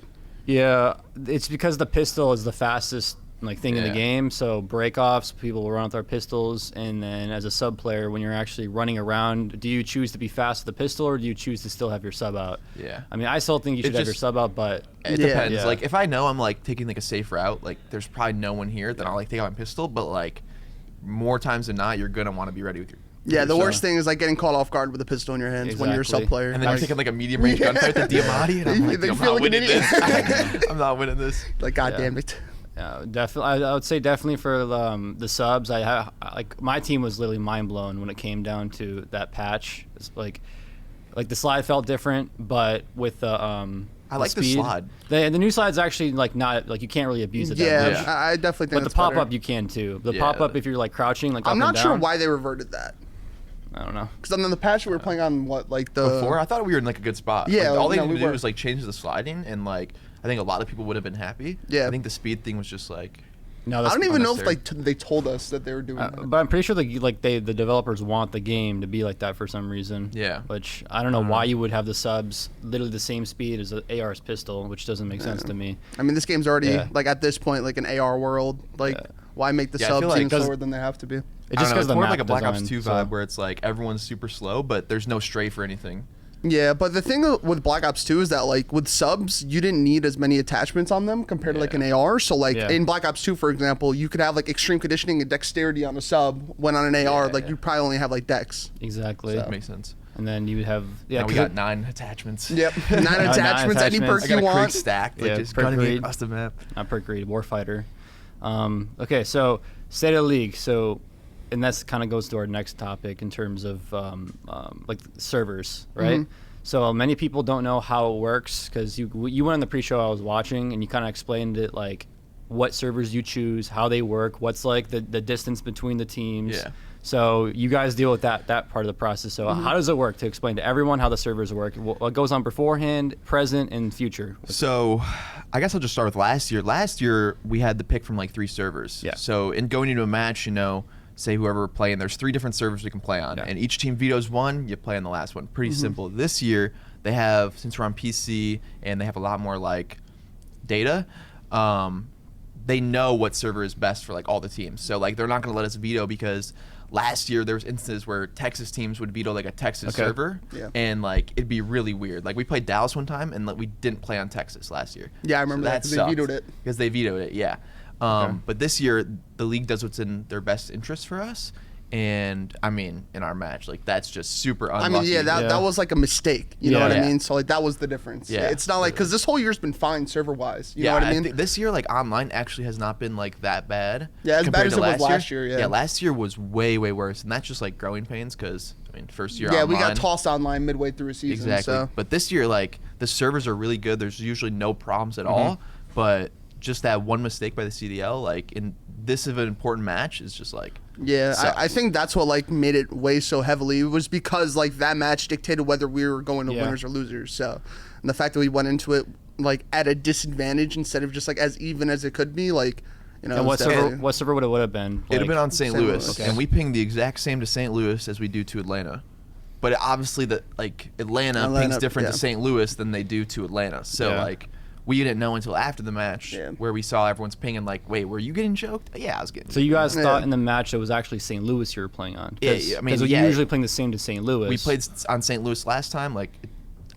Yeah, it's because the pistol is the fastest thing in the Yeah. game. So breakoffs, people will run with their pistols, and then as a sub player, when you're actually running around, do you choose to be fast with the pistol, or do you choose to still have your sub out? Yeah. I mean, I still think you should have your sub out, but It Yeah. depends. Yeah. Like if I know I'm like taking like a safe route, like there's probably no one here, then I'll like take out my pistol. But like more times than not, you're gonna want to be ready with your. Yeah, the your worst sub. thing is like getting caught off guard with a pistol in your hands when you're a sub Exactly. player. And then you're taking like a medium range gunfight at Diamatti, and I'm like, They I'm feel not like an winning idiot. this. I'm not winning this. like, God Yeah. damn it. definitely, I would say definitely for the subs. Like my team was literally mind blown when it came down to that patch. It's like the slide felt different, but with the I like the speed, slide. The new slide's actually like not like you can't really abuse it that Yeah, much. I definitely think But the that's pop better. up you can too. The Yeah. pop up if you're like crouching like I'm up not and sure down. why they reverted that. I don't know. Because on the patch we were playing on like the Before I thought we were in like a good spot. Yeah, Like, all they no, needed we to do were. was like change the sliding, and like I think a lot of people would have been happy. Yeah. I think the speed thing was just like. No, I that's don't even know if unnecessary. they told us that they were doing that. but I'm pretty sure the developers want the game to be like that for some reason. Yeah. Which I don't know why you would have the subs literally the same speed as the AR's pistol, which doesn't make sense to me. I mean, this game's already Yeah. like at this point like an AR world. Like, why make the Yeah, I feel subs like even 'cause- slower than they have to be? It's I just don't know, because it's the more map like a Black Ops design, 2 so- vibe where it's like everyone's super slow, but there's no strafe or anything. Yeah, but the thing with Black Ops 2 is that like with subs, you didn't need as many attachments on them compared to like an AR. So like in Black Ops 2, for example, you could have like extreme conditioning and dexterity on a sub, when on an AR, like you probably only have like dex. Exactly. That makes sense. And then you would have Now we got 9 attachments. Yep, 9 attachments, any perk I you got a want. creek stacked. Like Yeah, just perk gotta be read. across the map. not per grade, Warfighter. Okay, so state of the league. So, and that's kind of goes to our next topic in terms of like servers, right? So many people don't know how it works because you went on the pre-show I was watching and you kind of explained it, like what servers you choose, how they work, what's like the distance between the teams. Yeah. So you guys deal with that part of the process. So how does it work, to explain to everyone how the servers work? What goes on beforehand, present, and future? So, I guess I'll just start with last year. Last year, we had the pick from like 3 servers. Yeah. So, in going into a match, you know, say whoever we're playing, there's 3 different servers we can play on. Yeah. And each team vetoes one, you play on the last one. Pretty simple. This year, they have, since we're on PC and they have a lot more like data, they know what server is best for like all the teams. So, like, they're not going to let us veto because last year there was instances where Texas teams would veto like a Texas server, and like it'd be really weird. Like we played Dallas one time and like, we didn't play on Texas last year. Yeah, I remember that 'cause they vetoed it. Because they vetoed it, yeah. But this year the league does what's in their best interest for us. And I mean, in our match, like that's just super unlucky. I mean, yeah, that was like a mistake. You know what I mean? So like that was the difference. Yeah. It's not like, because this whole year's been fine server wise. You know what I mean? think this year, like online, actually has not been like that bad. Yeah, as bad compared as to it was last year. Yeah, last year was way worse, and that's just like growing pains because I mean, first year. Yeah, online, we got tossed online midway through a season. Exactly. So. But this year, like the servers are really good. There's usually no problems at all. But just that one mistake by the CDL, like in this of an important match, is just like. Yeah, I think that's what like made it weigh so heavily. It was because like that match dictated whether we were going to winners or losers. So, and the fact that we went into it like at a disadvantage instead of just like as even as it could be, like, you know. And what server would have been? It'd have been on St. St. Louis, Louis. and we pinged the exact same to St. Louis as we do to Atlanta. But obviously, Atlanta pings different to St. Louis than they do to Atlanta. So like. We didn't know until after the match where we saw everyone's pinging like, wait, were you getting choked? Yeah, I was getting. So you guys thought in the match it was actually St. Louis you were playing on? Yeah, I mean, because you're usually playing the same to St. Louis. We played on St. Louis last time. Like,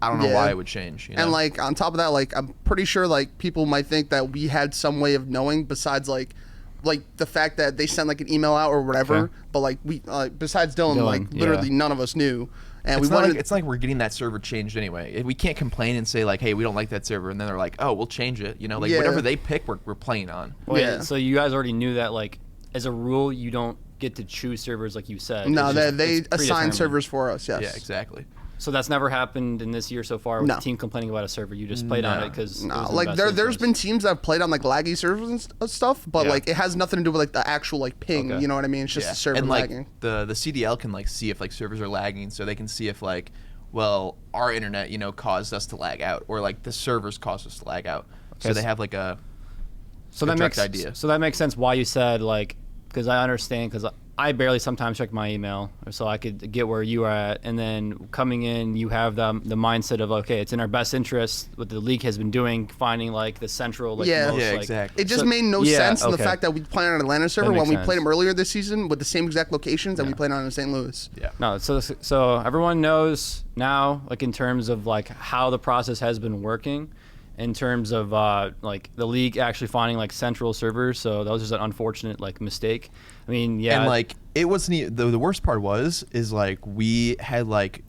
I don't know why it would change. You know? And like on top of that, like I'm pretty sure like people might think that we had some way of knowing besides like the fact that they sent like an email out or whatever. But like we besides Dylan, like literally none of us knew. And it's not like we're getting that server changed anyway. We can't complain and say like, "Hey, we don't like that server," and then they're like, "Oh, we'll change it." You know, like whatever they pick, we're playing on. Wait, so you guys already knew that, like, as a rule, you don't get to choose servers like you said. No, they assign servers for us. Yes. Yeah, exactly. So that's never happened in this year so far with the team complaining about a server. You just played on it because like there's been teams that have played on like laggy servers and stuff, but like it has nothing to do with like the actual like ping. You know what I mean? It's just the server and like lagging. the CDL can like see if like servers are lagging, so they can see if like, well, our internet, you know, caused us to lag out, or like the servers caused us to lag out. So they have like a direct idea. So that makes sense why you said, like, because I understand, because I barely sometimes check my email, so I could get where you are at, and then coming in, you have the mindset of, okay, it's in our best interest, what the league has been doing, finding like the central, like, most, like, exactly. It just made no sense in the fact that we played on an Atlanta server when we played them earlier this season with the same exact locations that we played on in St. Louis. Yeah. No, so everyone knows now, like, in terms of like how the process has been working, in terms of like the league actually finding like central servers. So that was just an unfortunate like mistake. I mean, yeah. And like it wasn't the worst part is like we had like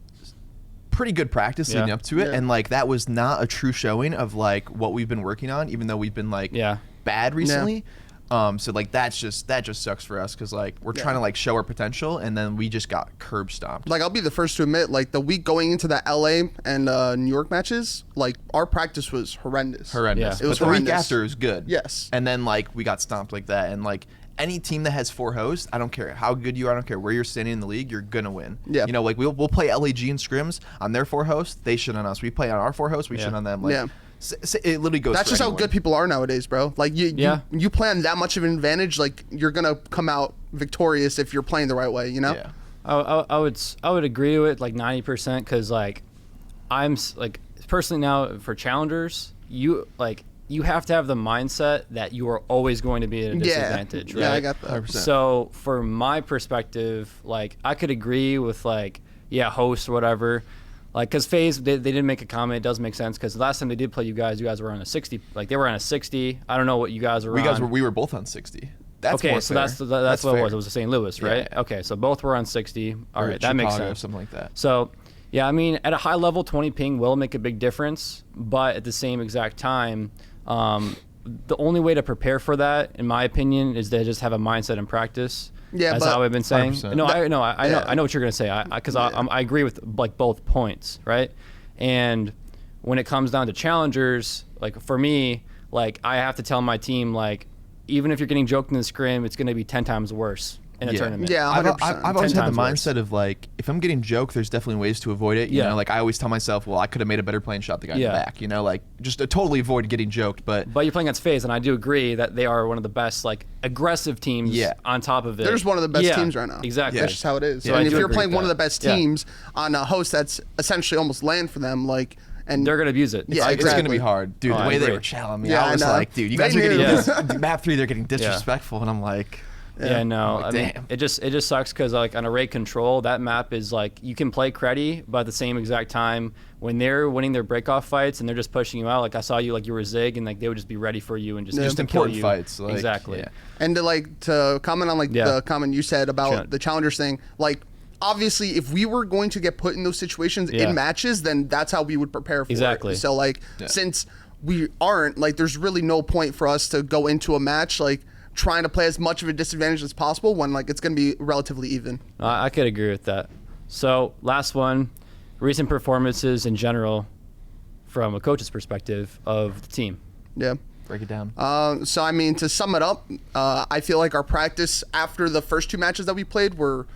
pretty good practice leading up to it, and like that was not a true showing of like what we've been working on, even though we've been like bad recently. So like that just sucks for us because like we're trying to like show our potential, and then we just got curb stomped. Like I'll be the first to admit, like the week going into the LA and New York matches, like our practice was horrendous. Yeah. It was but the horrendous. week after was good. Yes. And then like we got stomped like that, and like any team that has 4 hosts, I don't care how good you are, I don't care where you're standing in the league, you're gonna win. Yeah. You know, like we'll play LAG in scrims on their 4 hosts, they shit on us. We play on our 4 hosts, we shit on them. Like, it literally goes. That's just anyone. how good people are nowadays, bro. Like you play on that much of an advantage, like you're gonna come out victorious if you're playing the right way. You know. Yeah. I would agree with like 90% because like I'm like personally now for challengers, you have to have the mindset that you are always going to be at a disadvantage, right? Yeah, I got that. 100%. So from my perspective, like I could agree with like hosts or whatever. Like, because FaZe, they didn't make a comment. It does make sense because the last time they did play you guys were on a 60. Like, they were on a 60. I don't know what you guys were on. We were both on 60. That's okay, more so fair. that's what fair. it was. It was the St. Louis, right? Yeah. Okay, so both were on 60. All Or right, that makes Chicago, sense. something like that. So, yeah, I mean, at a high level, 20 ping will make a big difference, but at the same exact time, the only way to prepare for that, in my opinion, is to just have a mindset in practice. Yeah, that's but how I've been saying. 100%. No, I know what you're gonna say. Because I agree with like both points, right? And when it comes down to challengers, like for me, like I have to tell my team, like even if you're getting joked in the scrim, it's gonna be 10 times worse in a tournament. Yeah, I've 100%. always 10 had the times mindset of like, if I'm getting joked, there's definitely ways to avoid it. You Yeah. know, like I always tell myself, well, I could have made a better plane shot the guy in the Yeah. back. You know, like just to totally avoid getting joked. But But you're playing against FaZe, and I do agree that they are one of the best, like, aggressive teams Yeah. on top of it. They're just one of the best Yeah, teams right now. Exactly. That's just how it is. So I and if do you're agree playing with one of that. the best Yeah. teams on a host that's essentially almost land for them, like, and They're going to abuse it. Yeah, it's going to exactly. be hard. Dude, Oh, the I way they agree. were challenging me, Yeah, I was I know. like, dude, you They guys are getting knew. this, map 3, they're getting disrespectful. And I'm like, Yeah, no. Like, I mean, damn. it just sucks because like on a raid control, that map is like you can play Creddy, but at the same exact time when they're winning their breakoff fights and they're just pushing you out, like I saw you like you were Zig and like they would just be ready for you and just Yeah. just just kill important you. fights. Like, Exactly. Yeah. And to comment on like Yeah. the comment you said about Sure. the challengers thing, like obviously if we were going to get put in those situations Yeah. in matches, then that's how we would prepare for Exactly. it. So like since we aren't, like there's really no point for us to go into a match like trying to play as much of a disadvantage as possible when like it's going to be relatively even. I could agree with that. So last one, recent performances in general from a coach's perspective of the team. Yeah. Break it down. So I mean, to sum it up, I feel like our practice after the first 2 matches that we played were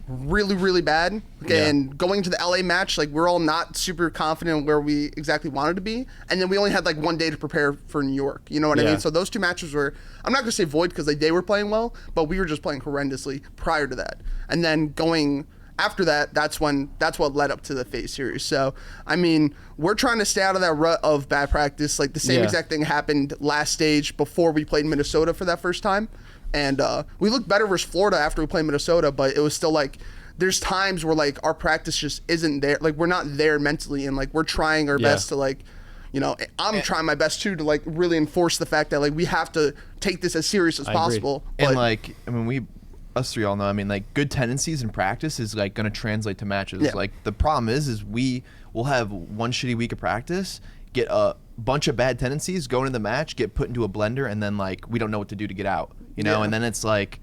really, really bad. And going to the LA match, like we're all not super confident in where we exactly wanted to be. And then we only had like 1 day to prepare for New York. You know what I Yeah. mean? So those 2 matches were, I'm not gonna say void because like they were playing well, but we were just playing horrendously prior to that. And then going after that, that's what led up to the FaZe series. So I mean, we're trying to stay out of that rut of bad practice. Like the same Yeah. exact thing happened last stage before we played Minnesota for that first time. And we looked better versus Florida after we played Minnesota, but it was still like there's times where like our practice just isn't there. Like we're not there mentally, and like we're trying our best to like, you know, I'm trying my best too to like really enforce the fact that like we have to take this as serious as I agree. possible. And But like, I mean, us 3 all know, I mean, like good tendencies in practice is like going to translate to matches. Yeah. Like the problem is we will have 1 shitty week of practice, get a bunch of bad tendencies, go into the match, get put into a blender, and then like we don't know what to do to get out, you know? Yeah. And then it's like,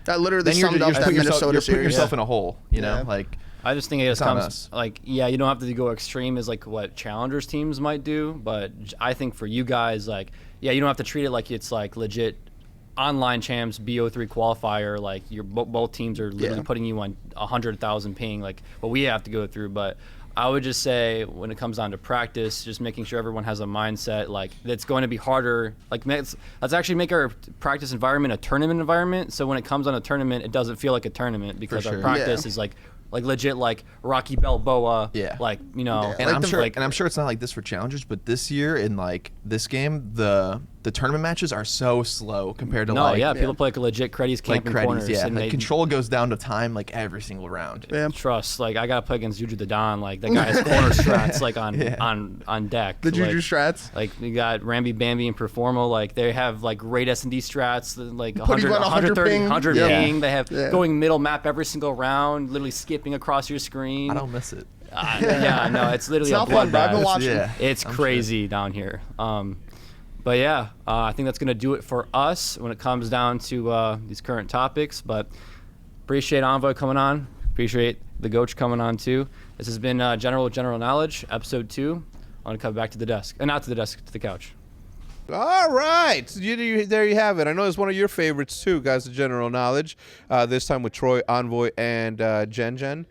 that literally then you're summed up that putting Minnesota you're putting series. yourself in a hole, you know? Yeah. Like, I just think it just on comes us. like, yeah, you don't have to go extreme as like what challengers teams might do, but I think for you guys, like, yeah, you don't have to treat it like it's like legit online champs BO3 qualifier. Like your both teams are literally Yeah. putting you on 100,000 ping, like what we have to go through. But I would just say when it comes down to practice, just making sure everyone has a mindset like that's going to be harder. Like let's actually make our practice environment a tournament environment. So when it comes on a tournament, it doesn't feel like a tournament because our sure. practice Yeah. is like legit like Rocky Balboa. Yeah. Like, you know. and Like I'm the- sure, and I'm sure it's not like this for challengers, but this year in like this game, the tournament matches are so slow compared to No, like yeah, people play like a legit Creddy's like camping Creddies, corners. yeah. And Like they control goes down to time like every single round. Yeah. trust. Like I gotta play against Juju the Don. Like that guy has corner strats like on deck. The Juju like, strats. Like you got Rambi, Bambi, and Performo. Like they have like great S&D strats, like Putting 100, you on 130, 100 ping. 100 Yeah. ping. They have Yeah. going middle map every single round, literally skipping across your screen. I don't miss it. Yeah, no, it's literally It's a not fun, bro. I've been bloodbath. watching. Yeah. It's crazy down here. But yeah, I think that's going to do it for us when it comes down to these current topics. But appreciate Envoy coming on. Appreciate the Goach coming on too. This has been General Knowledge, episode 2. I'm going to come back to the desk. Not to the desk, to the couch. All right. There you have it. I know it's one of your favorites too, guys, the general knowledge. This time with Troy, Envoy, and Jen.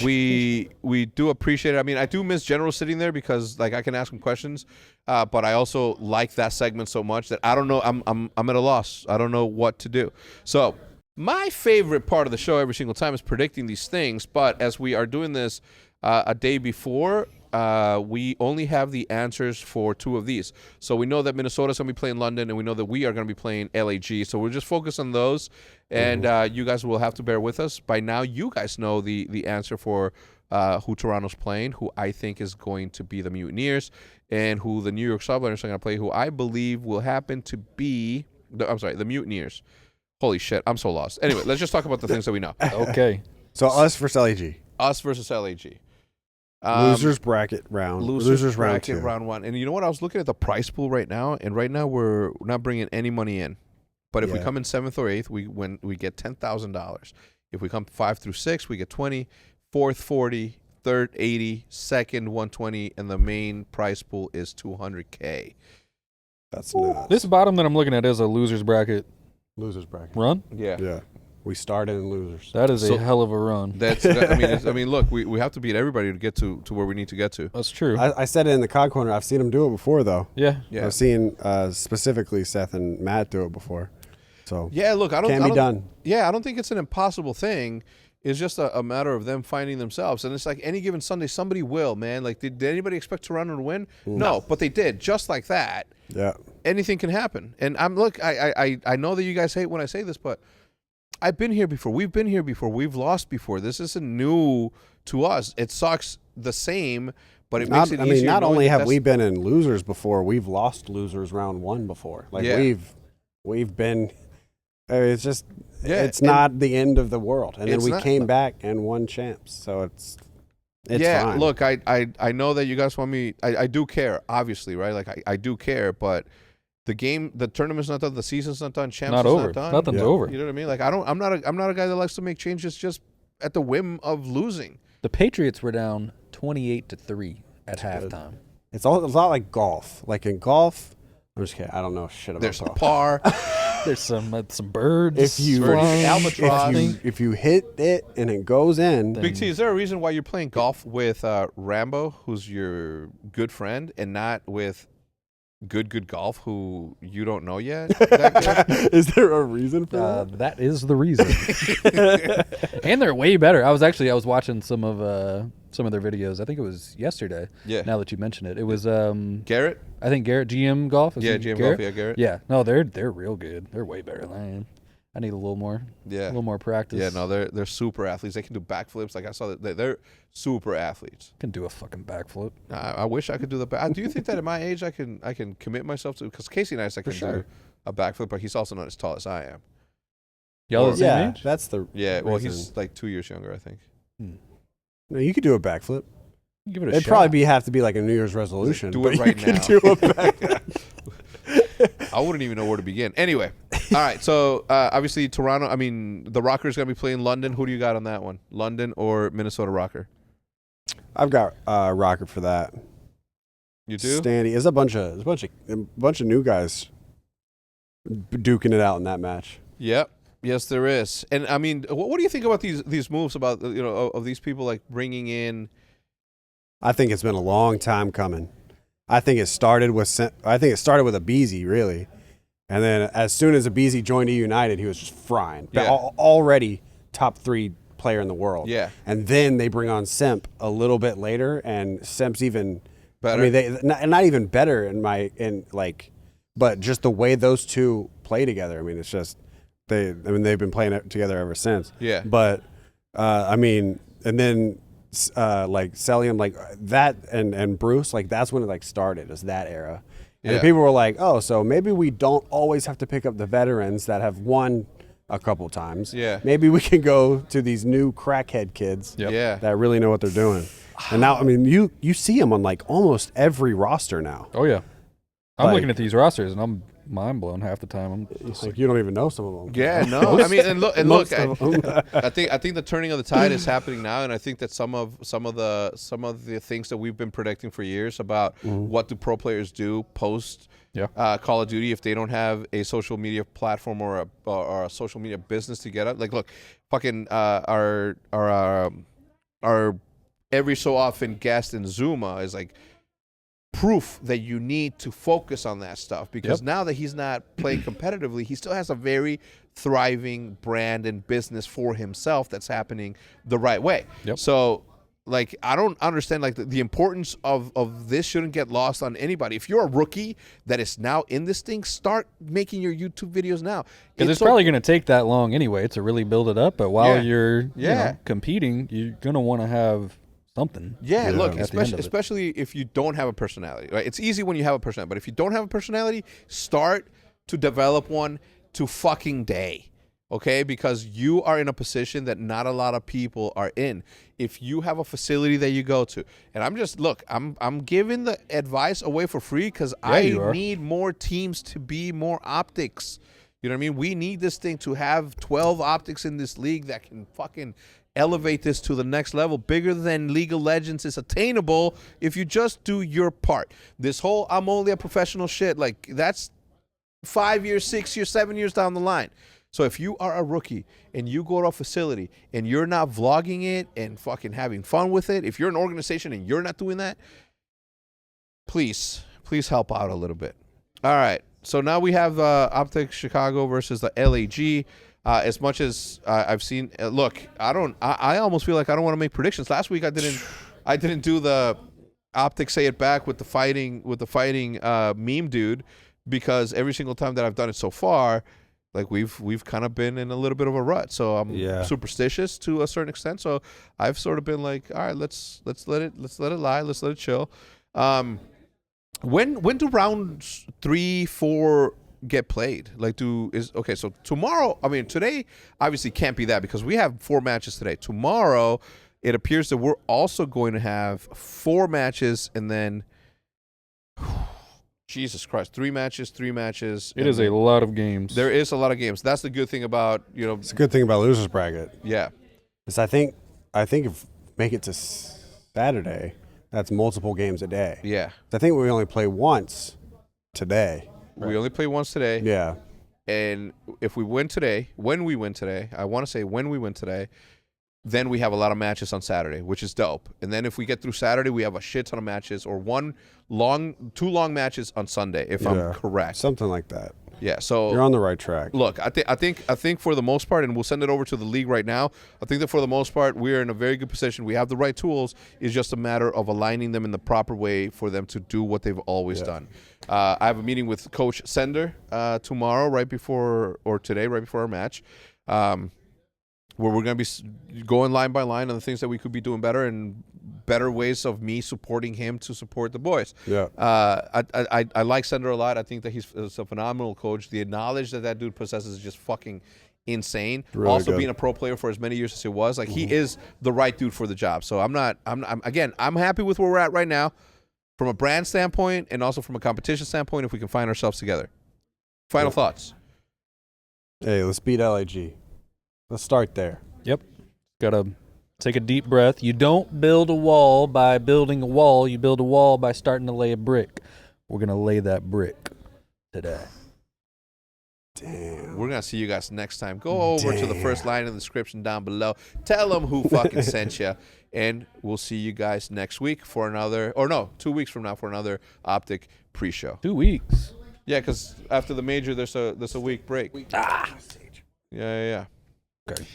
We do appreciate it. I mean, I do miss General sitting there because like I can ask him questions, but I also like that segment so much that I don't know. I'm at a loss. I don't know what to do. So my favorite part of the show every single time is predicting these things. But as we are doing this a day before, we only have the answers for 2 of these. So we know that Minnesota's going to be playing London, and we know that we are going to be playing LAG. So we'll just focus on those, and you guys will have to bear with us. By now, you guys know the answer for who Toronto's playing, who I think is going to be the Mutineers, and who the New York Subliners are going to play, who I believe will happen to be the Mutineers. Holy shit, I'm so lost. Anyway, let's just talk about the things that we know. Okay. So us versus LAG. Us versus LAG. Losers bracket round. Losers round bracket 2. round 1. And you know what? I was looking at the prize pool right now, and right now we're not bringing any money in. But if we come in 7th or 8th, we get $10,000. If we come 5 through 6, we get 20. 4th 40, 3rd 80, 2nd 120, and the main prize pool is $200K. That's nuts. This bottom that I'm looking at is a losers bracket Losers bracket. run. Yeah. We started in losers. That is a hell of a run. I mean, look, we have to beat everybody to get to where we need to get to. That's true. I said it in the COD corner. I've seen them do it before, though. Yeah. I've seen specifically Seth and Matt do it before. So yeah, look, I don't can't be done. Yeah, I don't think it's an impossible thing. It's just a matter of them finding themselves, and it's like any given Sunday, somebody will, man. Like, did anybody expect Toronto to win? No, but they did, just like that. Yeah. Anything can happen. And I know that you guys hate when I say this, but I've been here before. We've been here before. We've lost before. This isn't new to us. It sucks the same, but it makes it easier. Not only have we been in losers before, we've lost losers round 1 before. Like we've been. It's just it's not the end of the world. And then we came back and won champs. So it's fine. Look, I know that you guys want me. I do care, obviously, right? Like I do care, but the tournament's not done, the season's not done, champs not is over. not done. Nothing's over. You know what I mean? Like I'm not a guy that likes to make changes just at the whim of losing. The Patriots were down 28-3 at halftime. It's a lot like golf. Like in golf, I'm just kidding. I don't know shit about There's golf. the par. There's some birds. If you hit it and it goes in, Big T, is there a reason why you're playing golf with Rambo, who's your good friend, and not with good golf, who you don't know yet? Is there a reason for that? That is the reason. And they're way better. I was watching some of their videos. I think it was yesterday. Yeah. Now that you mention it, it was Garrett. I think Garrett GM Golf. GM Golf. Yeah, Garrett. Yeah. No, they're real good. They're way better than I am. I need a little more. Yeah. A little more practice. Yeah. No, they're super athletes. They can do backflips. Like I saw that they're super athletes. Can do a fucking backflip. I wish I could do the back. Do you think that at my age I can commit myself to? Because Casey and I can do a backflip, but he's also not as tall as I am. Y'all the same age? That's the Well, reason. he's like 2 years younger, I think. No, you could do a backflip. Give it a It'd shot. probably have to be like a New Year's resolution. Do but it right you now. Could do a backflip. I wouldn't even know where to begin. Anyway, all right. So obviously Toronto. I mean, the Rockers gonna be playing London. Who do you got on that one? London or Minnesota Rocker? I've got Rocket for that. You do? Standy. There's a bunch of new guys duking it out in that match. Yep. Yes, there is. And I mean, what do you think about these moves about of these people like bringing in? I think it's been a long time coming. I think it started with Abeezy, really, and then as soon as Abeezy joined United, he was just frying. Yeah. Already top 3 player in the world. Yeah. And then they bring on Simp a little bit later, and Simp's even better. I mean, not even better but just the way those two play together. I mean, it's just they've been playing it together ever since. Yeah. But I mean, and then like Celium, like that, and Bruce, like that's when it like started, is that era. And Yeah. people were like, oh, so maybe we don't always have to pick up the veterans that have won a couple times. Yeah. Maybe we can go to these new crackhead kids Yeah. that really know what they're doing. And now, I mean, you see them on like almost every roster now. Oh yeah. I'm Like- looking at these rosters and I'm mind blown half the time. I'm just Like you don't even know some of them. Yeah, no. I mean, and look, Most of them. I think the turning of the tide is happening now, and I think that some of the things that we've been predicting for years about what do pro players do post Call of Duty if they don't have a social media platform or a social media business to get up. Like, look, fucking our every so often guest in Zuma is like proof that you need to focus on that stuff, because now that he's not playing competitively, he still has a very thriving brand and business for himself that's happening the right way. So like, I don't understand, like the importance of this shouldn't get lost on anybody. If you're a rookie that is now in this thing, start making your YouTube videos now. Because it's probably going to take that long anyway to really build it up. But while you're competing, you're going to want to have something. Yeah, Yeah. look, At the end of it. especially if you don't have a personality. Right? It's easy when you have a personality, but if you don't have a personality, start to develop one to fucking day. Okay, because you are in a position that not a lot of people are in. If you have a facility that you go to, and I'm giving the advice away for free because I need more teams to be more optics. You know what I mean? We need this thing to have 12 optics in this league that can fucking elevate this to the next level. Bigger than League of Legends is attainable if you just do your part. This whole I'm only a professional shit, like that's 5 years, 6 years, 7 years down the line. So if you are a rookie and you go to a facility and you're not vlogging it and fucking having fun with it, if you're an organization and you're not doing that, please help out a little bit. All right. So now we have OpTic Chicago versus the LAG. As much as I've seen, look, I almost feel like I don't want to make predictions. Last week I didn't do the OpTic say it back with the fighting meme dude, because every single time that I've done it so far, like we've kind of been in a little bit of a rut. So I'm superstitious to a certain extent. So I've sort of been like, all right, let's let it lie, let's let it chill. When do rounds 3, 4 get played? So tomorrow, I mean today obviously can't be that because we have 4 matches today. Tomorrow it appears that we're also going to have 4 matches and then Jesus Christ, 3 matches. It is a lot of games. There is a lot of games. That's the good thing about, It's a good thing about losers bracket. Yeah. Because I think if make it to Saturday, that's multiple games a day. Yeah. I think we only play once today. We only play once today. Yeah. And if we win today, when we win today, then we have a lot of matches on Saturday, which is dope. And then if we get through Saturday, we have a shit ton of matches, or 2 long matches on Sunday, if I'm correct. Something like that. Yeah, so you're on the right track. Look, I think for the most part, and we'll send it over to the league right now. I think that for the most part, we're in a very good position. We have the right tools. It's just a matter of aligning them in the proper way for them to do what they've always done. I have a meeting with Coach Sender tomorrow, today, right before our match, where we're going to be going line by line on the things that we could be doing better and better ways of me supporting him to support the boys. Yeah. I like Sender a lot. I think that he's a phenomenal coach. The knowledge that dude possesses is just fucking insane. Really also good. being a pro player for as many years as he was, like he is the right dude for the job. So I'm happy with where we're at right now from a brand standpoint and also from a competition standpoint if we can find ourselves together. Final thoughts. Hey, let's beat LAG. Let's start there. Yep. Gotta take a deep breath. You don't build a wall by building a wall. You build a wall by starting to lay a brick. We're going to lay that brick today. Damn. We're going to see you guys next time. Go over to the first line in the description down below. Tell them who fucking sent you. And we'll see you guys next week for 2 weeks from now for another OpTic Preshow. 2 weeks. Yeah, because after the major, there's a week break. Yeah. Okay.